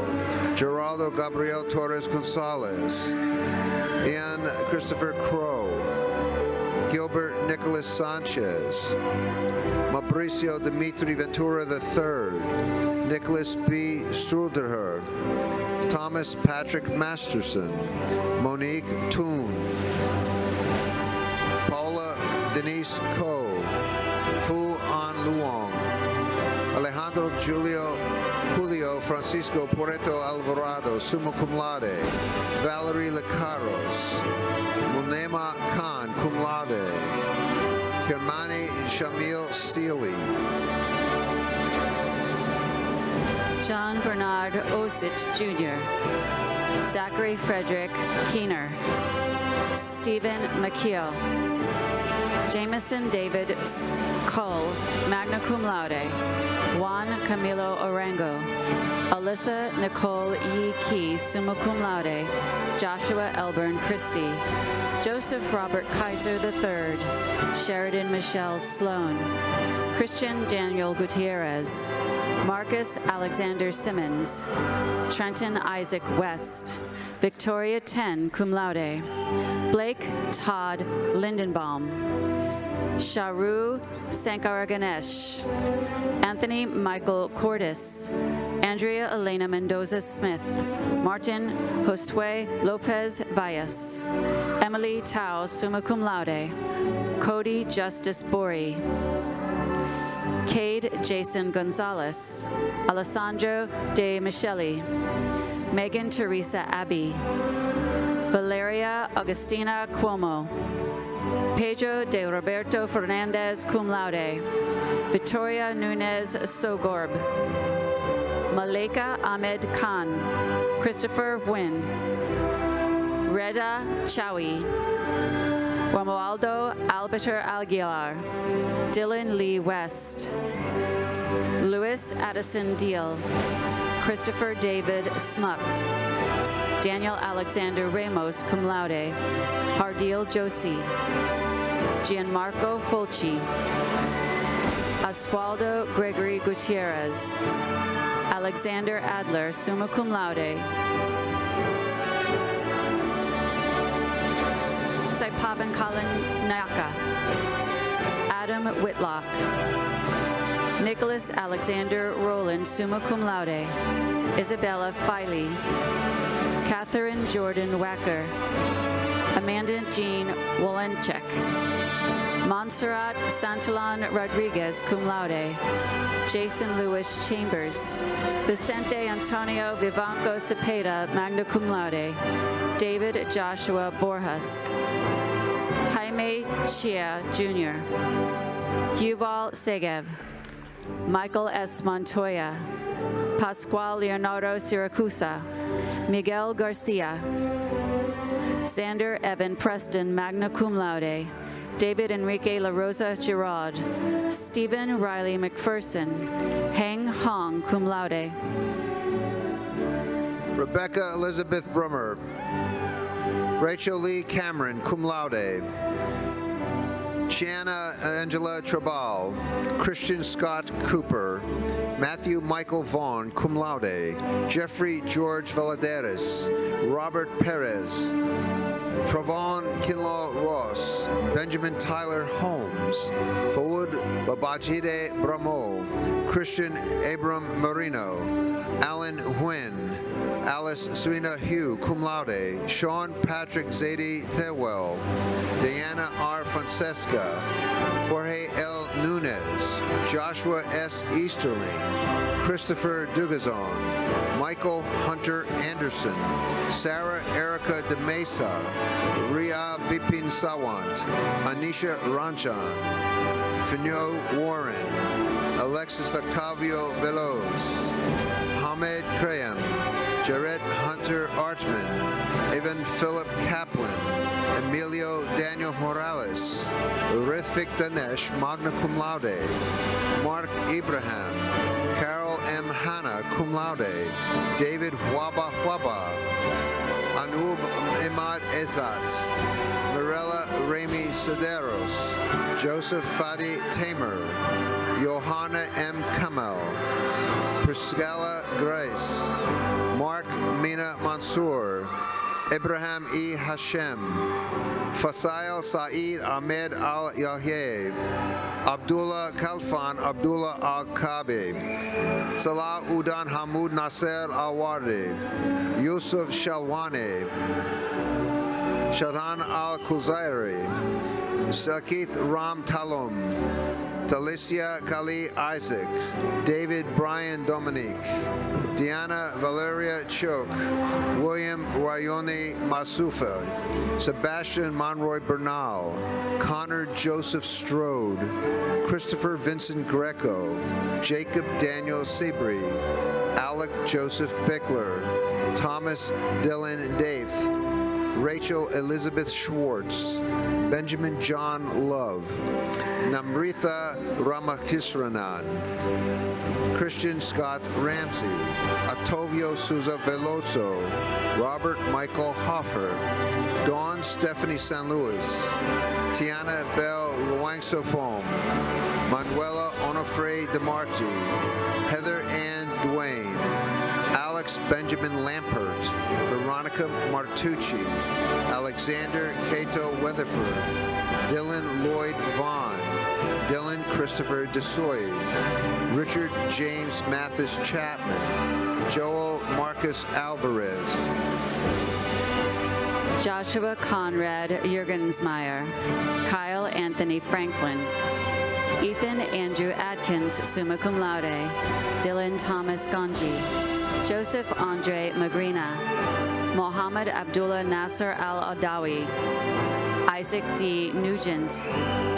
Geraldo Gabriel Torres Gonzalez. Ian Christopher Crow. Gilbert Nicholas Sanchez. Mauricio Dimitri Ventura III. Nicholas B. Struderher. Thomas Patrick Masterson. Monique Toon. Paula Denise Ko. Fu An Luong. Alejandro Julio Francisco Porreto Alvarado, summa cum laude. Valerie Lecaros. Munema Khan, cum laude. Kermani Shamil Sealy. John Bernard Osit Jr. Zachary Frederick Keener. Stephen McKeel. Jameson David Cull, magna cum laude. Juan Camilo Orango. Alyssa Nicole E. Key, summa cum laude. Joshua Elburn Christie. Joseph Robert Kaiser III. Sheridan Michelle Sloan. Christian Daniel Gutierrez. Marcus Alexander Simmons. Trenton Isaac West. Victoria Ten, cum laude. Blake Todd Lindenbaum. Sharu Sankaraganesh. Anthony Michael Cordes. Andrea Elena Mendoza Smith. Martin Josue Lopez Valles. Emily Tao, summa cum laude. Cody Justice Bori. Cade Jason Gonzalez. Alessandro De Micheli. Megan Teresa Abbey. Valeria Augustina Cuomo. Pedro de Roberto Fernandez, cum laude. Victoria Nunez Sogorb. Maleka Ahmed Khan. Christopher Wynn. Reda Chawi. Romualdo Alberto Aguilar, Dylan Lee West, Louis Addison Deal, Christopher David Smuck, Daniel Alexander Ramos, cum laude, Hardil Josie, Gianmarco Fulci, Oswaldo Gregory Gutierrez, Alexander Adler, summa cum laude, Saipavan Kalanaka, Adam Whitlock, Nicholas Alexander Rowland, summa cum laude, Isabella Filey, Catherine Jordan Wacker, Amanda Jean Wolenchek, Montserrat Santillan Rodriguez, cum laude, Jason Lewis Chambers, Vicente Antonio Vivanco Cepeda, magna cum laude, David Joshua Borjas, Jaime Chia Jr., Yuval Segev, Michael S. Montoya, Pascual Leonardo Siracusa, Miguel Garcia, Sander Evan Preston, magna cum laude, David Enrique La Rosa Girard, Stephen Riley McPherson, Heng Hong, cum laude. Rebecca Elizabeth Brummer, Rachel Lee Cameron, cum laude, Chiana Angela Trabal, Christian Scott Cooper, Matthew Michael Vaughn, cum laude, Jeffrey George Valadares, Robert Perez, Travon Kinlaw Ross, Benjamin Tyler Holmes, Fawud Babajide Bramo, Christian Abram Marino, Alan Nguyen, Alice Serena Hugh, cum laude, Sean Patrick Zadie Thewell, Diana R. Fonseca, Jorge L. Nunez, Joshua S. Easterling, Christopher Dugazon, Michael Hunter Anderson, Sarah Erica De Mesa, Ria Bipin Sawant, Anisha Ranchan, Finyo Warren, Alexis Octavio Veloz, Hamed Krayam, Jared Hunter Artman, Evan Philip Kaplan, Emilio Daniel Morales, Rithvik Danesh, magna cum laude, Mark Ibrahim, Carol M. Hanna, cum laude, David Waba Waba, Anub Imad Ezat, Mirella Remy Sederos, Joseph Fadi Tamer, Johanna M. Kamal, Priscilla Grace, Mark Mina Mansour, Ibrahim E. Hashem, Fasail Saeed Ahmed Al-Yahye, Abdullah Kalfan Abdullah Al-Kabi, Salah Udan Hamoud Nasser Al-Wardi, Yusuf Shalwane, Shadan Al-Kuzairi, Sakith Ram Talum, Talicia Kali Isaac, David Brian Dominique, Diana Valeria Choke, William Rayoni Masufa, Sebastian Monroy Bernal, Connor Joseph Strode, Christopher Vincent Greco, Jacob Daniel Sabri, Alec Joseph Bickler, Thomas Dylan Daith, Rachel Elizabeth Schwartz, Benjamin John Love, Namritha Ramakisranan, Christian Scott Ramsey, Atovio Souza Veloso, Robert Michael Hoffer, Dawn Stephanie San Luis, Tiana Bell Luangsofom, Manuela Onofre DeMarchi, Heather Ann Duane, Alex Benjamin Lampert, Veronica Martucci, Alexander Cato Weatherford, Dylan Lloyd Vaughn, Dylan Christopher DeSoy, Richard James Mathis Chapman, Joel Marcus Alvarez, Joshua Conrad Jurgensmeyer, Kyle Anthony Franklin, Ethan Andrew Adkins, summa cum laude, Dylan Thomas Ganji, Joseph Andre Magrina, Mohammed Abdullah Nasser Al-Adawi, Isaac D. Nugent,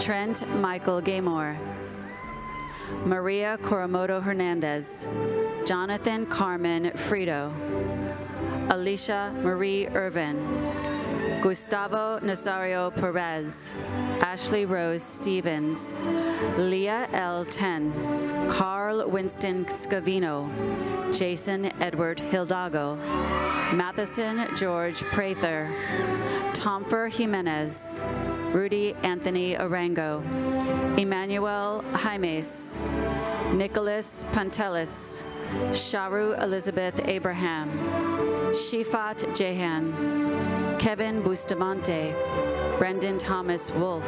Trent Michael Gaymore, Maria Coromodo Hernandez, Jonathan Carmen Frito, Alicia Marie Irvin, Gustavo Nazario Perez, Ashley Rose Stevens, Leah L. Ten, Carl Winston Scavino, Jason Edward Hidalgo, Matheson George Prather, Tomfer Jimenez, Rudy Anthony Arango, Emmanuel Jaimes, Nicholas Pantelis, Sharu Elizabeth Abraham, Shifat Jehan, Kevin Bustamante, Brendan Thomas Wolf,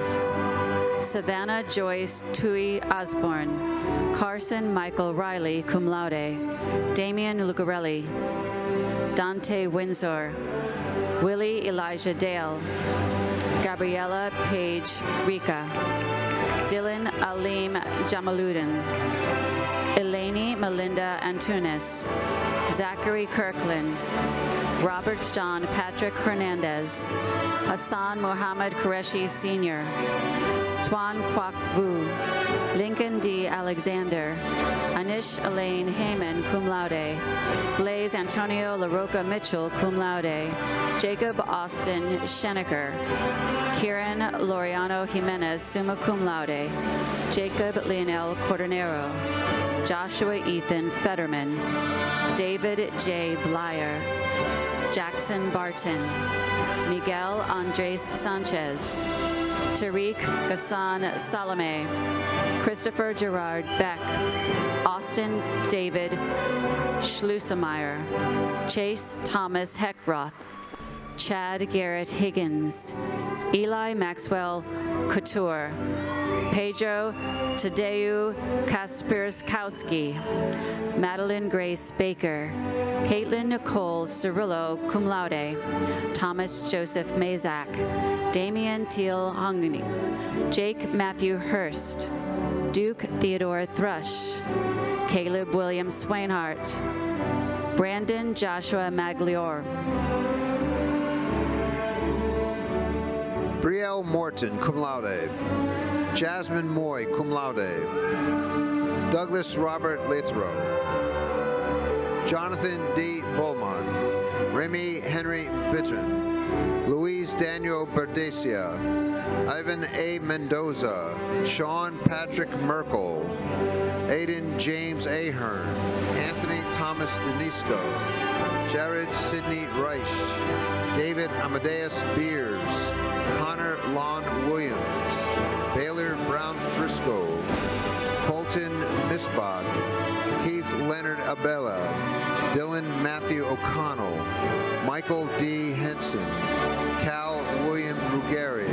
Savannah Joyce Tui Osborne, Carson Michael Riley, cum laude, Damian Lucarelli, Dante Windsor, Willie Elijah Dale, Gabriella Page Rica, Dylan Alim Jamaluddin, Eleni Melinda Antunes, Zachary Kirkland, Robert John Patrick Hernandez, Hassan Muhammad Qureshi Sr., Tuan Kwok Vu, Lincoln D. Alexander, Anish Elaine Heyman, cum laude, Blaze Antonio LaRocca Mitchell, cum laude, Jacob Austin Schenecker, Kieran Laureano Jimenez, summa cum laude, Jacob Leonel Cordonero, Joshua Ethan Fetterman, David J. Blyer, Jackson Barton, Miguel Andres Sanchez, Tariq Ghassan Salome, Christopher Gerard Beck, Austin David Schlussemeyer, Chase Thomas Heckroth, Chad Garrett Higgins, Eli Maxwell Couture, Pedro Tadeu Kasperskowski, Madeline Grace Baker, Caitlin Nicole Cirillo, cum laude, Thomas Joseph Mazak, Damian Teal Hungany, Jake Matthew Hurst, Duke Theodore Thrush, Caleb William Swainhart, Brandon Joshua Magliore, Brielle Morton, cum laude. Jasmine Moy, cum laude. Douglas Robert Lithrow. Jonathan D. Bullman. Remy Henry Bittern. Louise Daniel Berdesia. Ivan A. Mendoza. Sean Patrick Merkel. Aiden James Ahern. Anthony Thomas Denisco. Jared Sidney Reich. David Amadeus Beers. Connor Lon Williams. Baylor Brown Frisco. Colton Misbach. Keith Leonard Abella. Dylan Matthew O'Connell. Michael D. Henson. Cal William Ruggieri.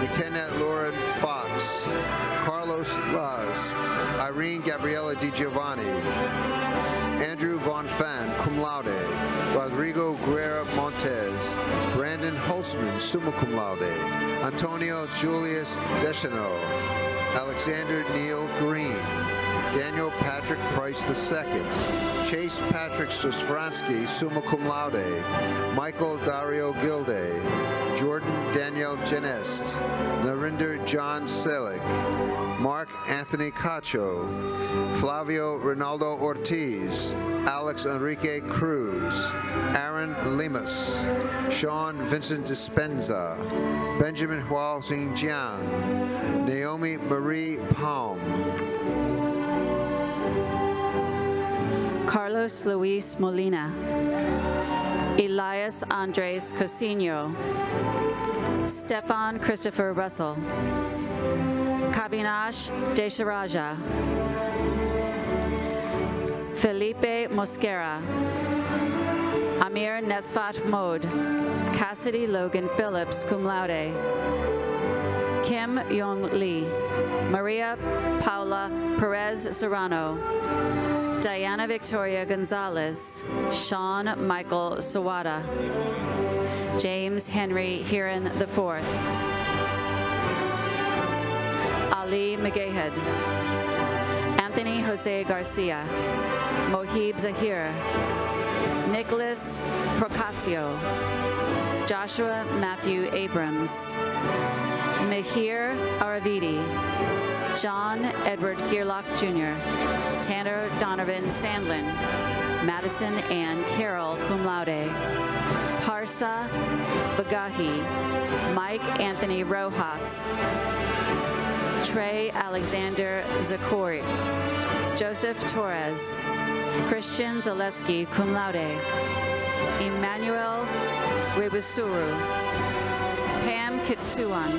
McKenna Lauren Fox. Carlos Laz. Irene Gabriela Di Giovanni. Andrew Von Fan, cum laude. Rodrigo Guerra Montez. Brandon Holtzman, summa cum laude. Antonio Julius Deschanel. Alexander Neil Green. Daniel Patrick Price II. Chase Patrick Sosfransky, summa cum laude. Michael Dario Gilde. Jordan Danielle Genest. Narinder John Selick. Mark Anthony Cacho. Flavio Ronaldo Ortiz. Alex Enrique Cruz. Aaron Limas. Sean Vincent Dispenza. Benjamin Hua Xinjiang. Naomi Marie Palm. Carlos Luis Molina, Elias Andres Cosino, Stefan Christopher Russell, Kavinash Desharaja, Felipe Mosquera, Amir Nesfat Mode, Cassidy Logan Phillips, cum laude, Kim Yong Lee, Maria Paula Perez Serrano, Diana Victoria Gonzalez, Sean Michael Sawada, James Henry Heron IV, Ali Megahed, Anthony Jose Garcia, Mohib Zahir, Nicholas Procasio, Joshua Matthew Abrams, Mihir Aravidi, John Edward Gearlock Jr., Tanner Donovan Sandlin, Madison Ann Carroll, cum laude, Parsa Bagahi, Mike Anthony Rojas, Trey Alexander Zakori, Joseph Torres, Christian Zaleski, cum laude, Emmanuel Rebusuru, Pam Kitsuan,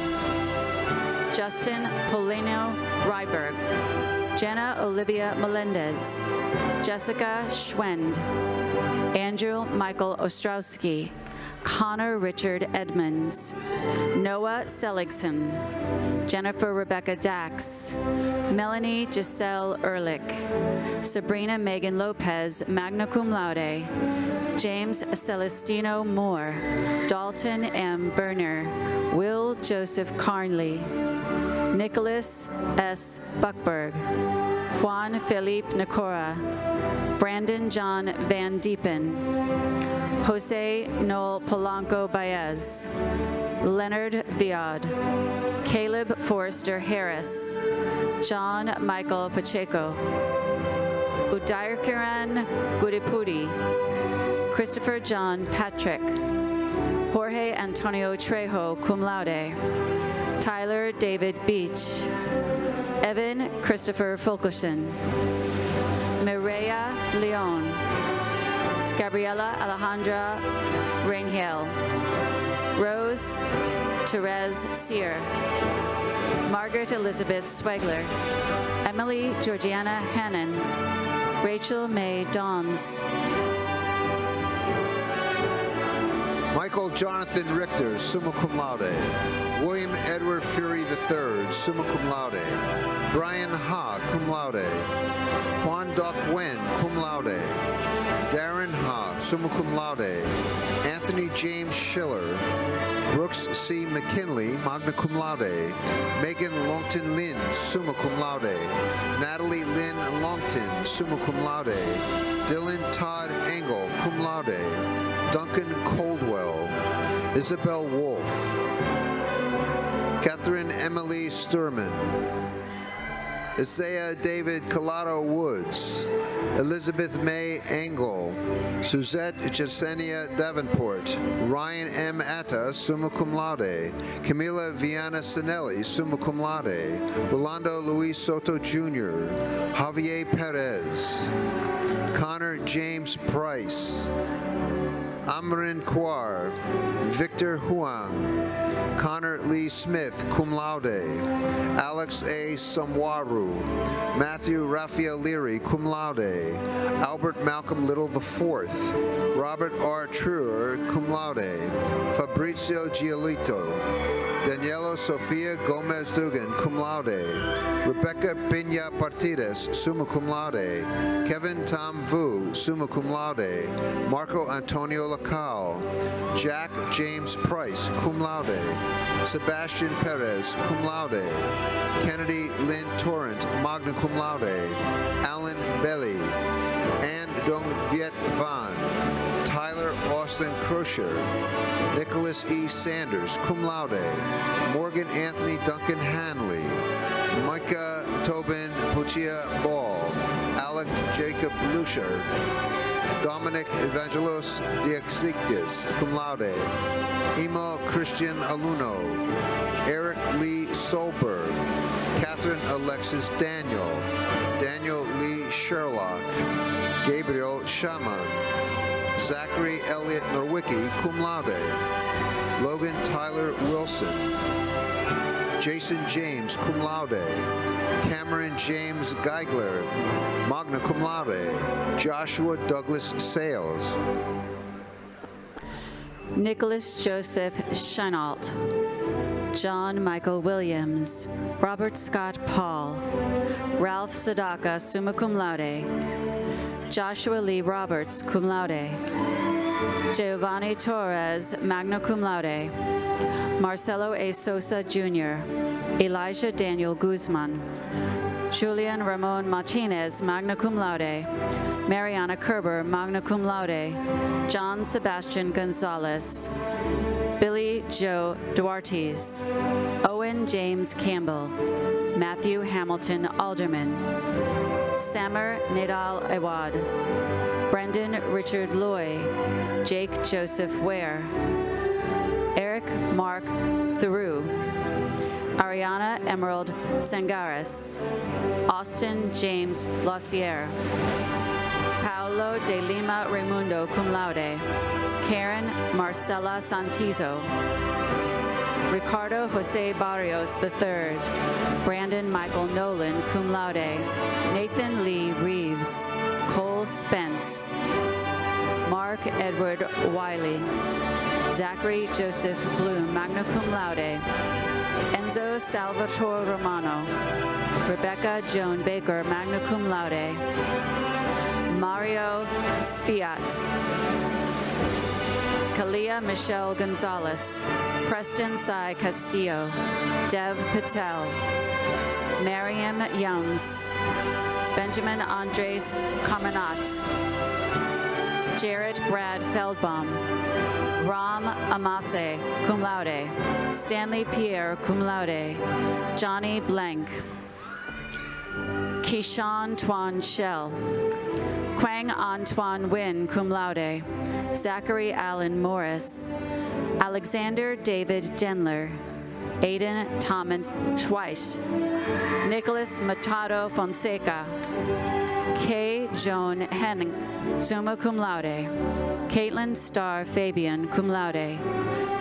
Justin Polino Ryberg, Jenna Olivia Melendez, Jessica Schwend, Andrew Michael Ostrowski, Connor Richard Edmonds, Noah Seligson, Jennifer Rebecca Dax, Melanie Giselle Ehrlich, Sabrina Megan Lopez, magna cum laude, James Celestino Moore, Dalton M. Berner, Will Joseph Carnley, Nicholas S. Buckberg, Juan Felipe Nakora, Brandon John Van Diepen, Jose Noel Polanco Baez, Leonard Viad, Caleb Forrester Harris, John Michael Pacheco, Udayarkiran Gudipudi, Christopher John Patrick, Jorge Antonio Trejo, cum laude, Tyler David Beach, Evan Christopher Fulkerson, Mireya Leon, Gabriela Alejandra Rangel, Rose Therese Sear, Margaret Elizabeth Swegler, Emily Georgiana Hannon, Rachel May Dons, Michael Jonathan Richter, summa cum laude. William Edward Fury III, summa cum laude. Brian Ha, cum laude. Juan Doc Wen, cum laude. Darren Ha, summa cum laude. Anthony James Schiller. Brooks C. McKinley, magna cum laude. Megan Longton Lynn, summa cum laude. Natalie Lynn Longton, summa cum laude. Dylan Todd Engel, cum laude. Duncan Coldwell, Isabel Wolf, Catherine Emily Sturman, Isaiah David Collado Woods, Elizabeth May Engel, Suzette Jasenia Davenport, Ryan M. Atta, summa cum laude, Camila Viana Sinelli, summa cum laude, Rolando Luis Soto Jr., Javier Perez, Connor James Price, Amrin Kouar, Victor Huang, Connor Lee Smith, cum laude, Alex A. Samwaru, Matthew Raphael Leary, cum laude, Albert Malcolm Little IV, Robert R. Truer, cum laude, Fabrizio Giolito, Daniela Sofia Gomez Dugan, cum laude, Rebecca Piña Partidas, summa cum laude, Kevin Tom Vu, summa cum laude, Marco Antonio Lacal, Jack James Price, cum laude, Sebastian Perez, cum laude, Kennedy Lynn Torrent, magna cum laude, Alan Belly, Ann Dong Viet Van, Tyler Austin Crocier, Nicholas E. Sanders, cum laude, Morgan Anthony Duncan Hanley, Micah Tobin Puchia Ball, Alec Jacob Lucier, Dominic Evangelos Diaxitis, cum laude, Emo Christian Aluno, Eric Lee Solberg, Catherine Alexis Daniel, Daniel Lee Sherlock, Gabriel Shaman, Zachary Elliott Norwicki, cum laude, Logan Tyler Wilson, Jason James, cum laude, Cameron James Geigler, magna cum laude, Joshua Douglas Sales, Nicholas Joseph Scheinault, John Michael Williams, Robert Scott Paul, Ralph Sadaka, summa cum laude, Joshua Lee Roberts, cum laude, Giovanni Torres, magna cum laude, Marcelo A. Sosa Jr., Elijah Daniel Guzman, Julian Ramon Martinez, magna cum laude, Mariana Kerber, magna cum laude, John Sebastian Gonzalez, Billy Joe Duartes, Owen James Campbell, Matthew Hamilton Alderman, Samer Nadal Awad, Brendan Richard Loy, Jake Joseph Ware, Mark Theroux, Ariana Emerald Sangares, Austin James Lausier, Paolo de Lima Raimundo, cum laude, Karen Marcela Santizo, Ricardo Jose Barrios III, Brandon Michael Nolan, cum laude, Nathan Lee Reeves, Cole Spence, Mark Edward Wiley, Zachary Joseph Bloom, magna cum laude, Enzo Salvatore Romano, Rebecca Joan Baker, magna cum laude, Mario Spiat, Kalia Michelle Gonzalez, Preston Sai Castillo, Dev Patel, Mariam Youngs, Benjamin Andres Carmenat, Jarrett Brad Feldbaum, Ram Amase, cum laude, Stanley Pierre, cum laude, Johnny Blank, Keyshawn Tuan Shell, Quang Antoine Nguyen, cum laude, Zachary Allen Morris, Alexander David Denler, Aiden Thomas Schweiss, Nicholas Machado Fonseca, Kay Joan Henning, summa cum laude, Caitlin Starr Fabian, cum laude,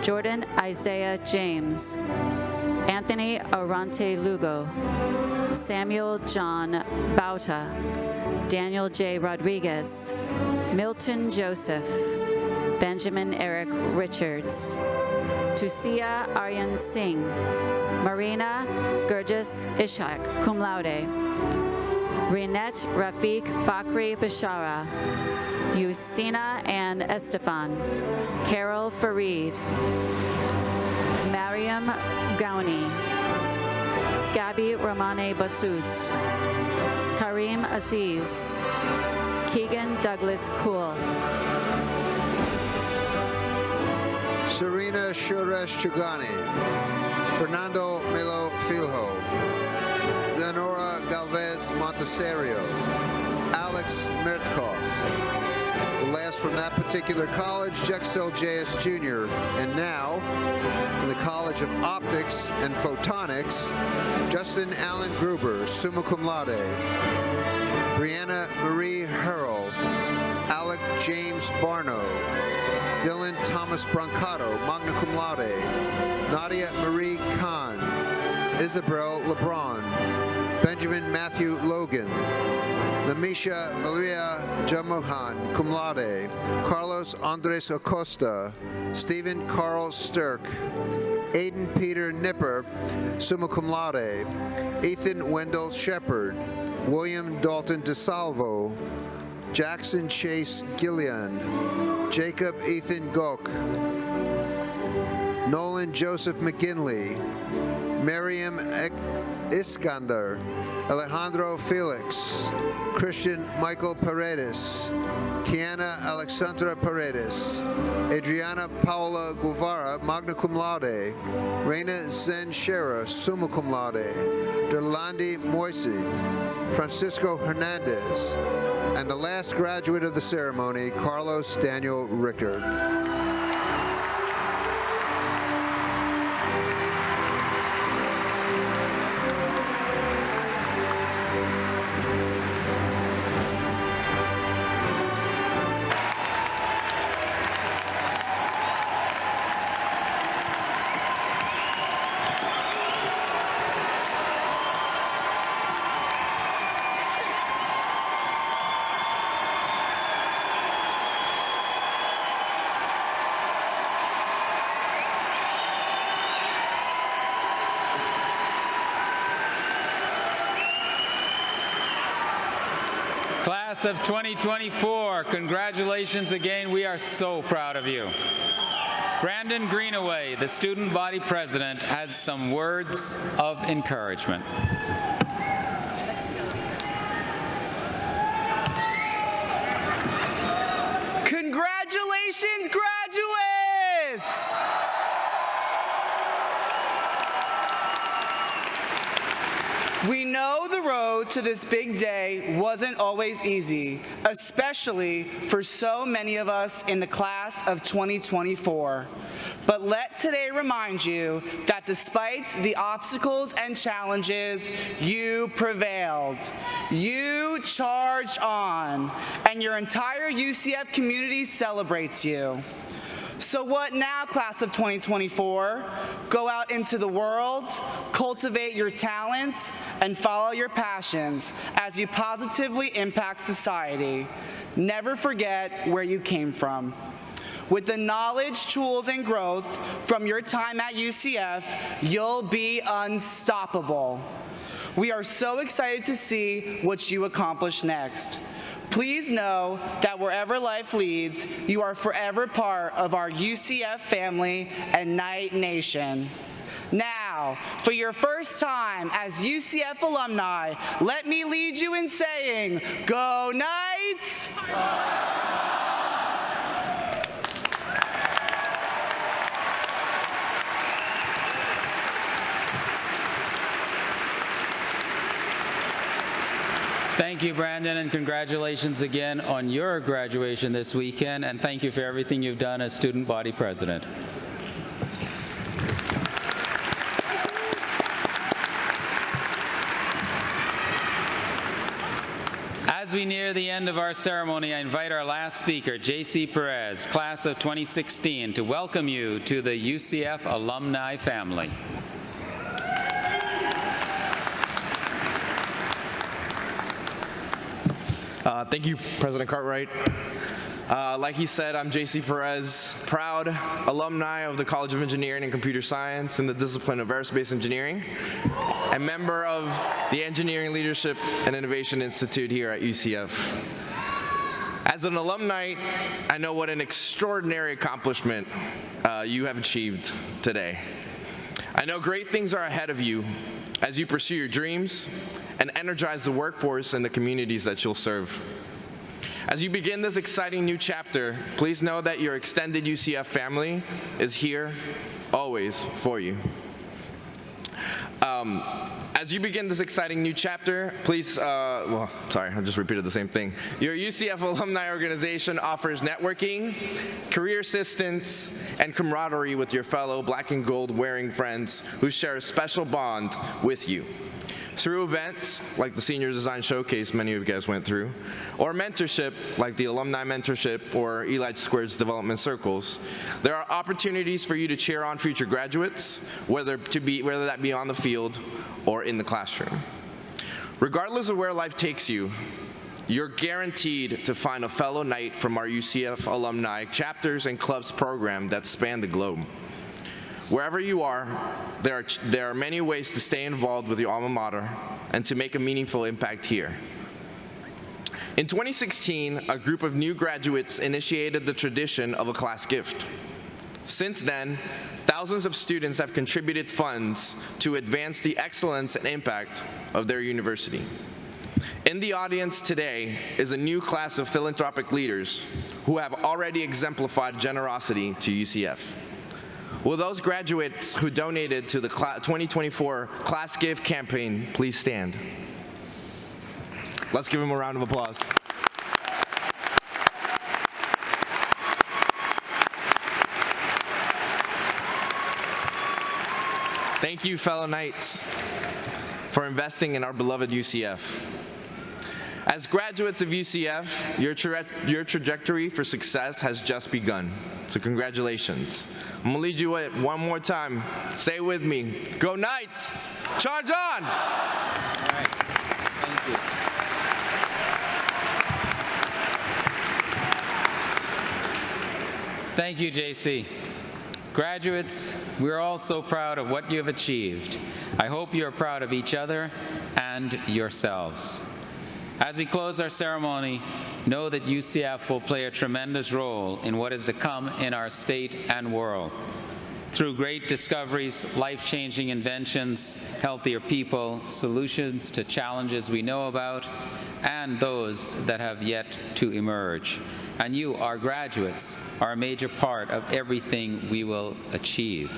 Jordan Isaiah James, Anthony Arante Lugo, Samuel John Bauta, Daniel J. Rodriguez, Milton Joseph, Benjamin Eric Richards, Tusia Aryan Singh, Marina Gurgis Ishak, cum laude, Rinette Rafiq Fakri Bashara, Justina Ann Estefan, Carol Farid, Mariam Gowney, Gabby Romane Basus, Karim Aziz, Keegan Douglas Cool, Serena Suresh Chugani, Fernando Melo Filho, Leonora Galvez Monteserio, Alex Mertkov. The last from that particular college, Jexel J.S. Jr. And now, from the College of Optics and Photonics, Justin Allen Gruber, summa cum laude, Brianna Marie Hurrell, Alec James Barno, Dylan Thomas Brancato, magna cum laude, Nadia Marie Khan, Isabel LeBron, Benjamin Matthew Logan, Lamisha Valeria Jamohan, cum laude, Carlos Andres Acosta, Stephen Carl Stirk, Aiden Peter Nipper, summa cum laude, Ethan Wendell Shepard, William Dalton DeSalvo, Jackson Chase Gillian, Jacob Ethan Gok, Nolan Joseph McGinley, Miriam Iskander, Alejandro Felix, Christian Michael Paredes, Kiana Alexandra Paredes, Adriana Paula Guevara, magna cum laude, Reina Zen Shera, summa cum laude, Derlandi Moisi, Francisco Hernandez, and the last graduate of the ceremony, Carlos Daniel Rickard. Class of 2024, congratulations again. We are so proud of you. Brandon Greenaway, the student body president, has some words of encouragement. Congratulations, graduates! We know the road to this big day wasn't always easy, especially for so many of us in the class of 2024. But let today remind you that despite the obstacles and challenges, you prevailed. You charged on, and your entire UCF community celebrates you. So what now, class of 2024? Go out into the world, cultivate your talents, and follow your passions as you positively impact society. Never forget where you came from. With the knowledge, tools, and growth from your time at UCF, you'll be unstoppable. We are so excited to see what you accomplish next. Please know that wherever life leads, you are forever part of our UCF family and Knight Nation. Now, for your first time as UCF alumni, let me lead you in saying, "Go Knights!" Thank you, Brandon, and congratulations again on your graduation this weekend, and thank you for everything you've done as student body president. As we near the end of our ceremony, I invite our last speaker, J.C. Perez, class of 2016, to welcome you to the UCF alumni family. Thank you, President Cartwright. Like he said, I'm J.C. Perez, proud alumni of the College of Engineering and Computer Science in the discipline of Aerospace Engineering, and member of the Engineering Leadership and Innovation Institute here at UCF. As an alumni, I know what an extraordinary accomplishment you have achieved today. I know great things are ahead of you as you pursue your dreams and energize the workforce and the communities that you'll serve. As you begin this exciting new chapter, please know that your extended UCF family is here always for you. As you begin this exciting new chapter, please, sorry, I just repeated the same thing. Your UCF alumni organization offers networking, career assistance, and camaraderie with your fellow black and gold wearing friends who share a special bond with you. Through events like the Senior Design Showcase many of you guys went through, or mentorship like the Alumni Mentorship or Eli Squared's Development Circles, there are opportunities for you to cheer on future graduates, whether that be on the field or in the classroom. Regardless of where life takes you, you're guaranteed to find a fellow Knight from our UCF alumni chapters and clubs program that span the globe. Wherever you are, there are many ways to stay involved with your alma mater and to make a meaningful impact here. In 2016, a group of new graduates initiated the tradition of a class gift. Since then, thousands of students have contributed funds to advance the excellence and impact of their university. In the audience today is a new class of philanthropic leaders who have already exemplified generosity to UCF. Will those graduates who donated to the 2024 Class Gift campaign please stand? Let's give them a round of applause. Thank you, fellow Knights, for investing in our beloved UCF. As graduates of UCF, your trajectory for success has just begun. So congratulations. I'm gonna lead you one more time. Say it with me. Go Knights! Charge on! All right. Thank you. Thank you, JC. Graduates, we're all so proud of what you have achieved. I hope you're proud of each other and yourselves. As we close our ceremony, know that UCF will play a tremendous role in what is to come in our state and world. Through great discoveries, life-changing inventions, healthier people, solutions to challenges we know about, and those that have yet to emerge. And you, our graduates, are a major part of everything we will achieve.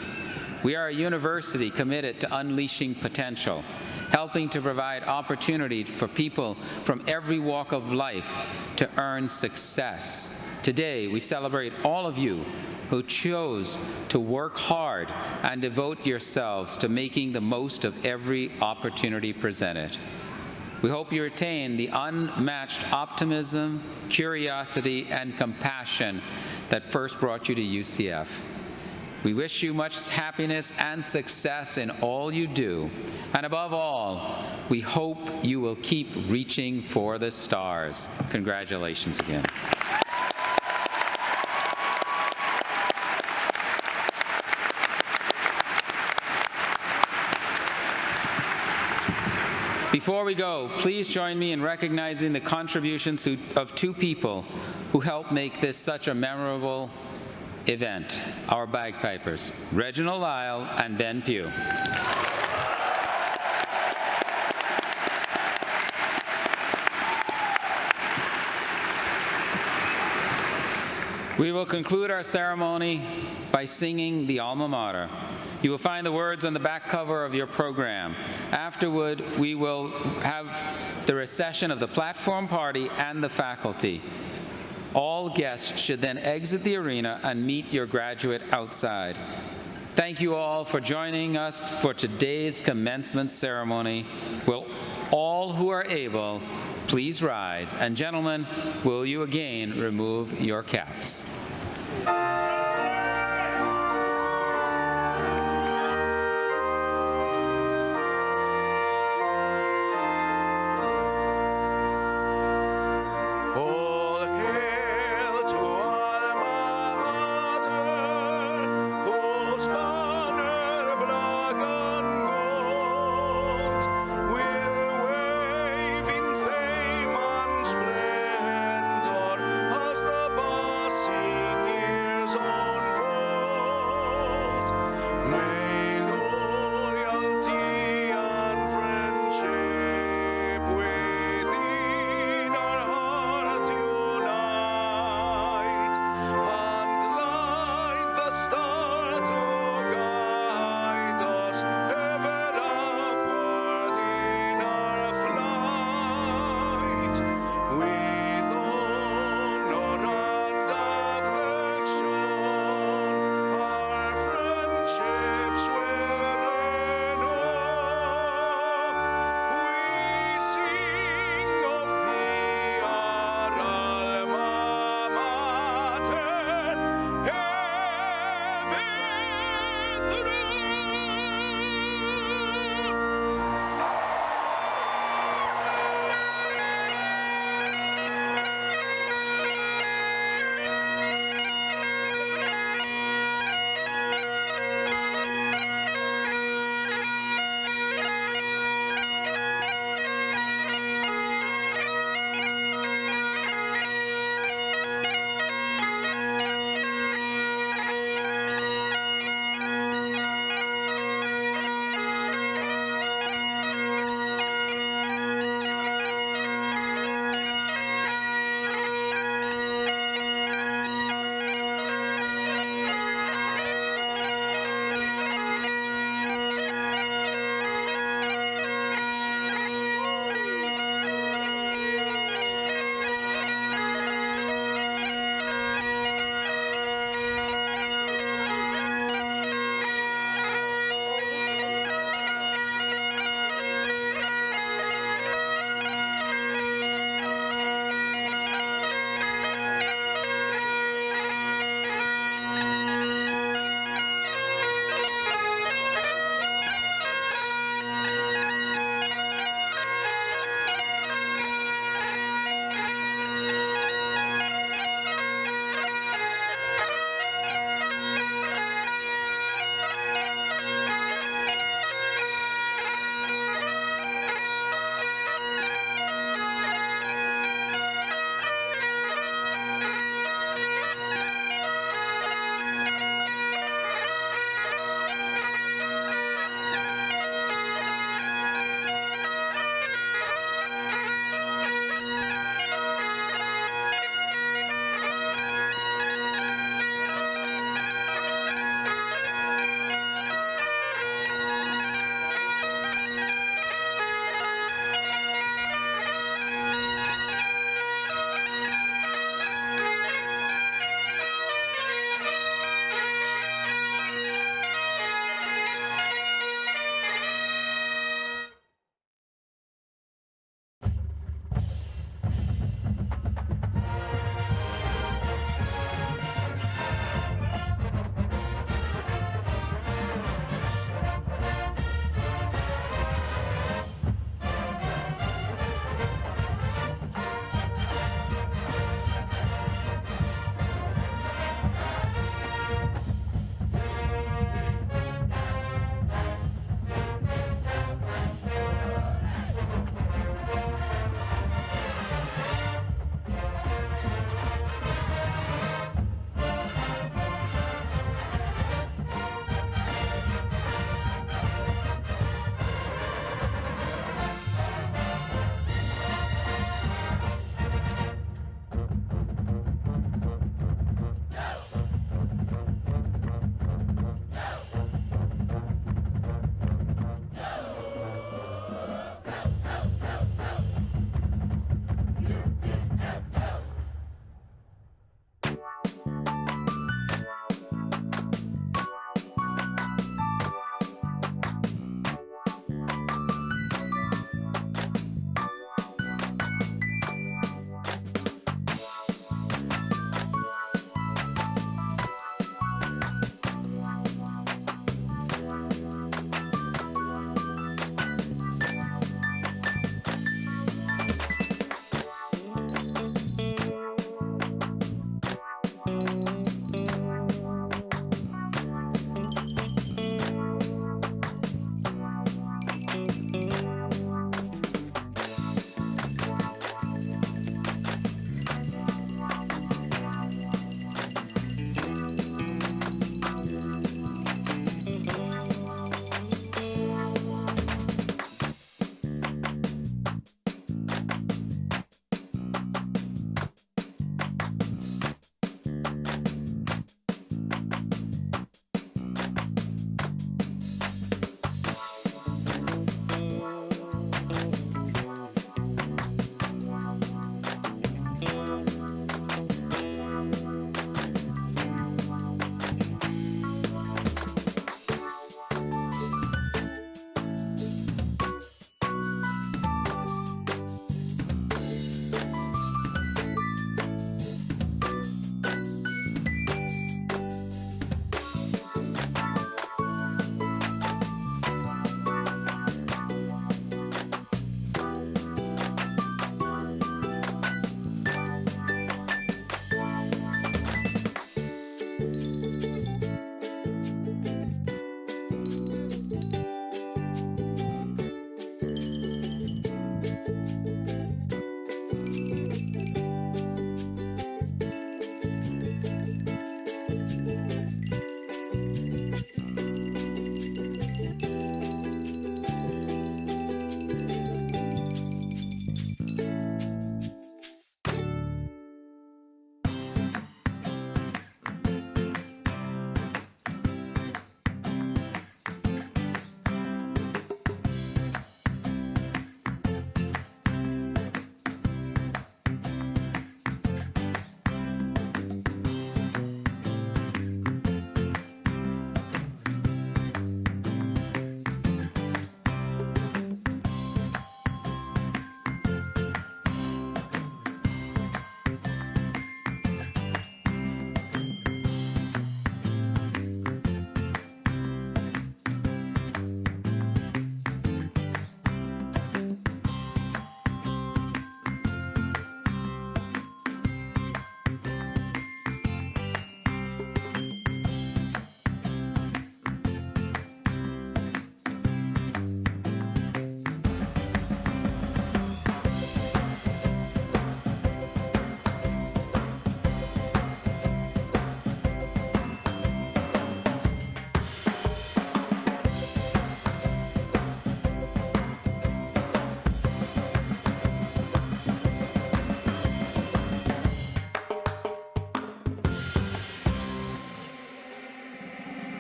We are a university committed to unleashing potential, helping to provide opportunity for people from every walk of life to earn success. Today, we celebrate all of you who chose to work hard and devote yourselves to making the most of every opportunity presented. We hope you retain the unmatched optimism, curiosity, and compassion that first brought you to UCF. We wish you much happiness and success in all you do. And above all, we hope you will keep reaching for the stars. Congratulations again. Before we go, please join me in recognizing the contributions of two people who helped make this such a memorable event, our bagpipers, Reginald Lyle and Ben Pugh. We will conclude our ceremony by singing the alma mater. You will find the words on the back cover of your program. Afterward, we will have the recession of the platform party and the faculty. All guests should then exit the arena and meet your graduate outside. Thank you all for joining us for today's commencement ceremony. Will all who are able please rise? And gentlemen, will you again remove your caps?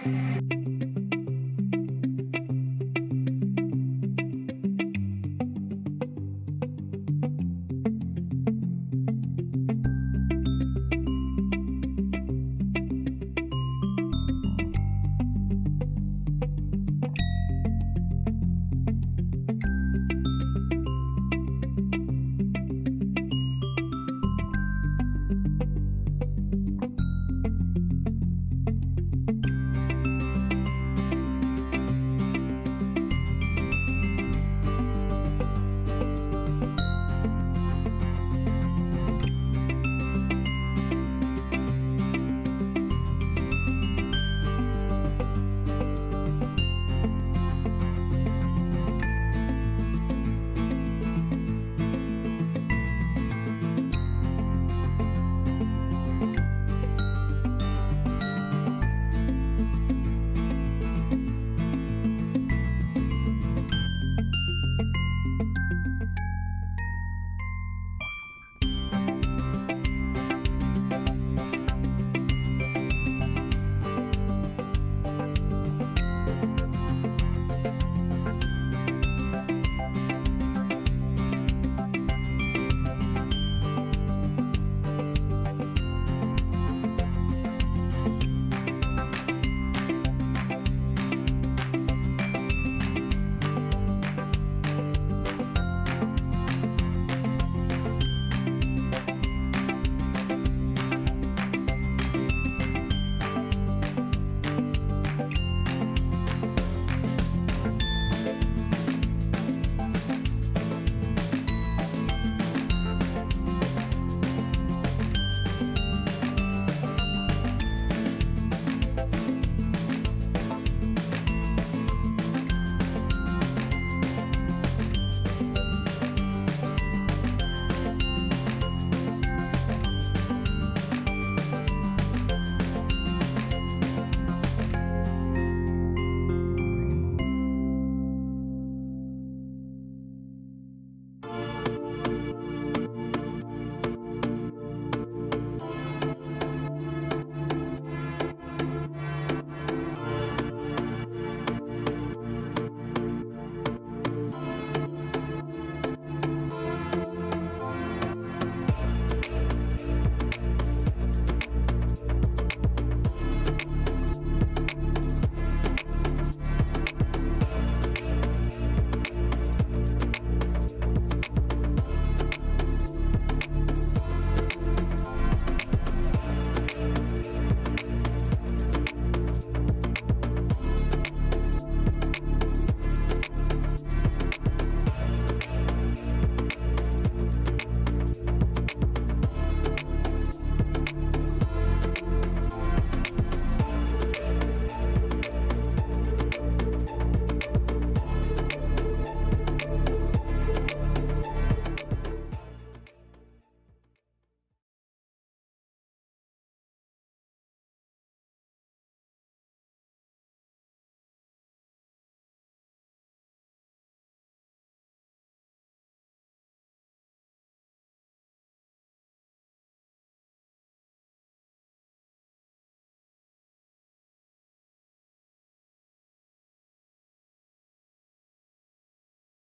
you.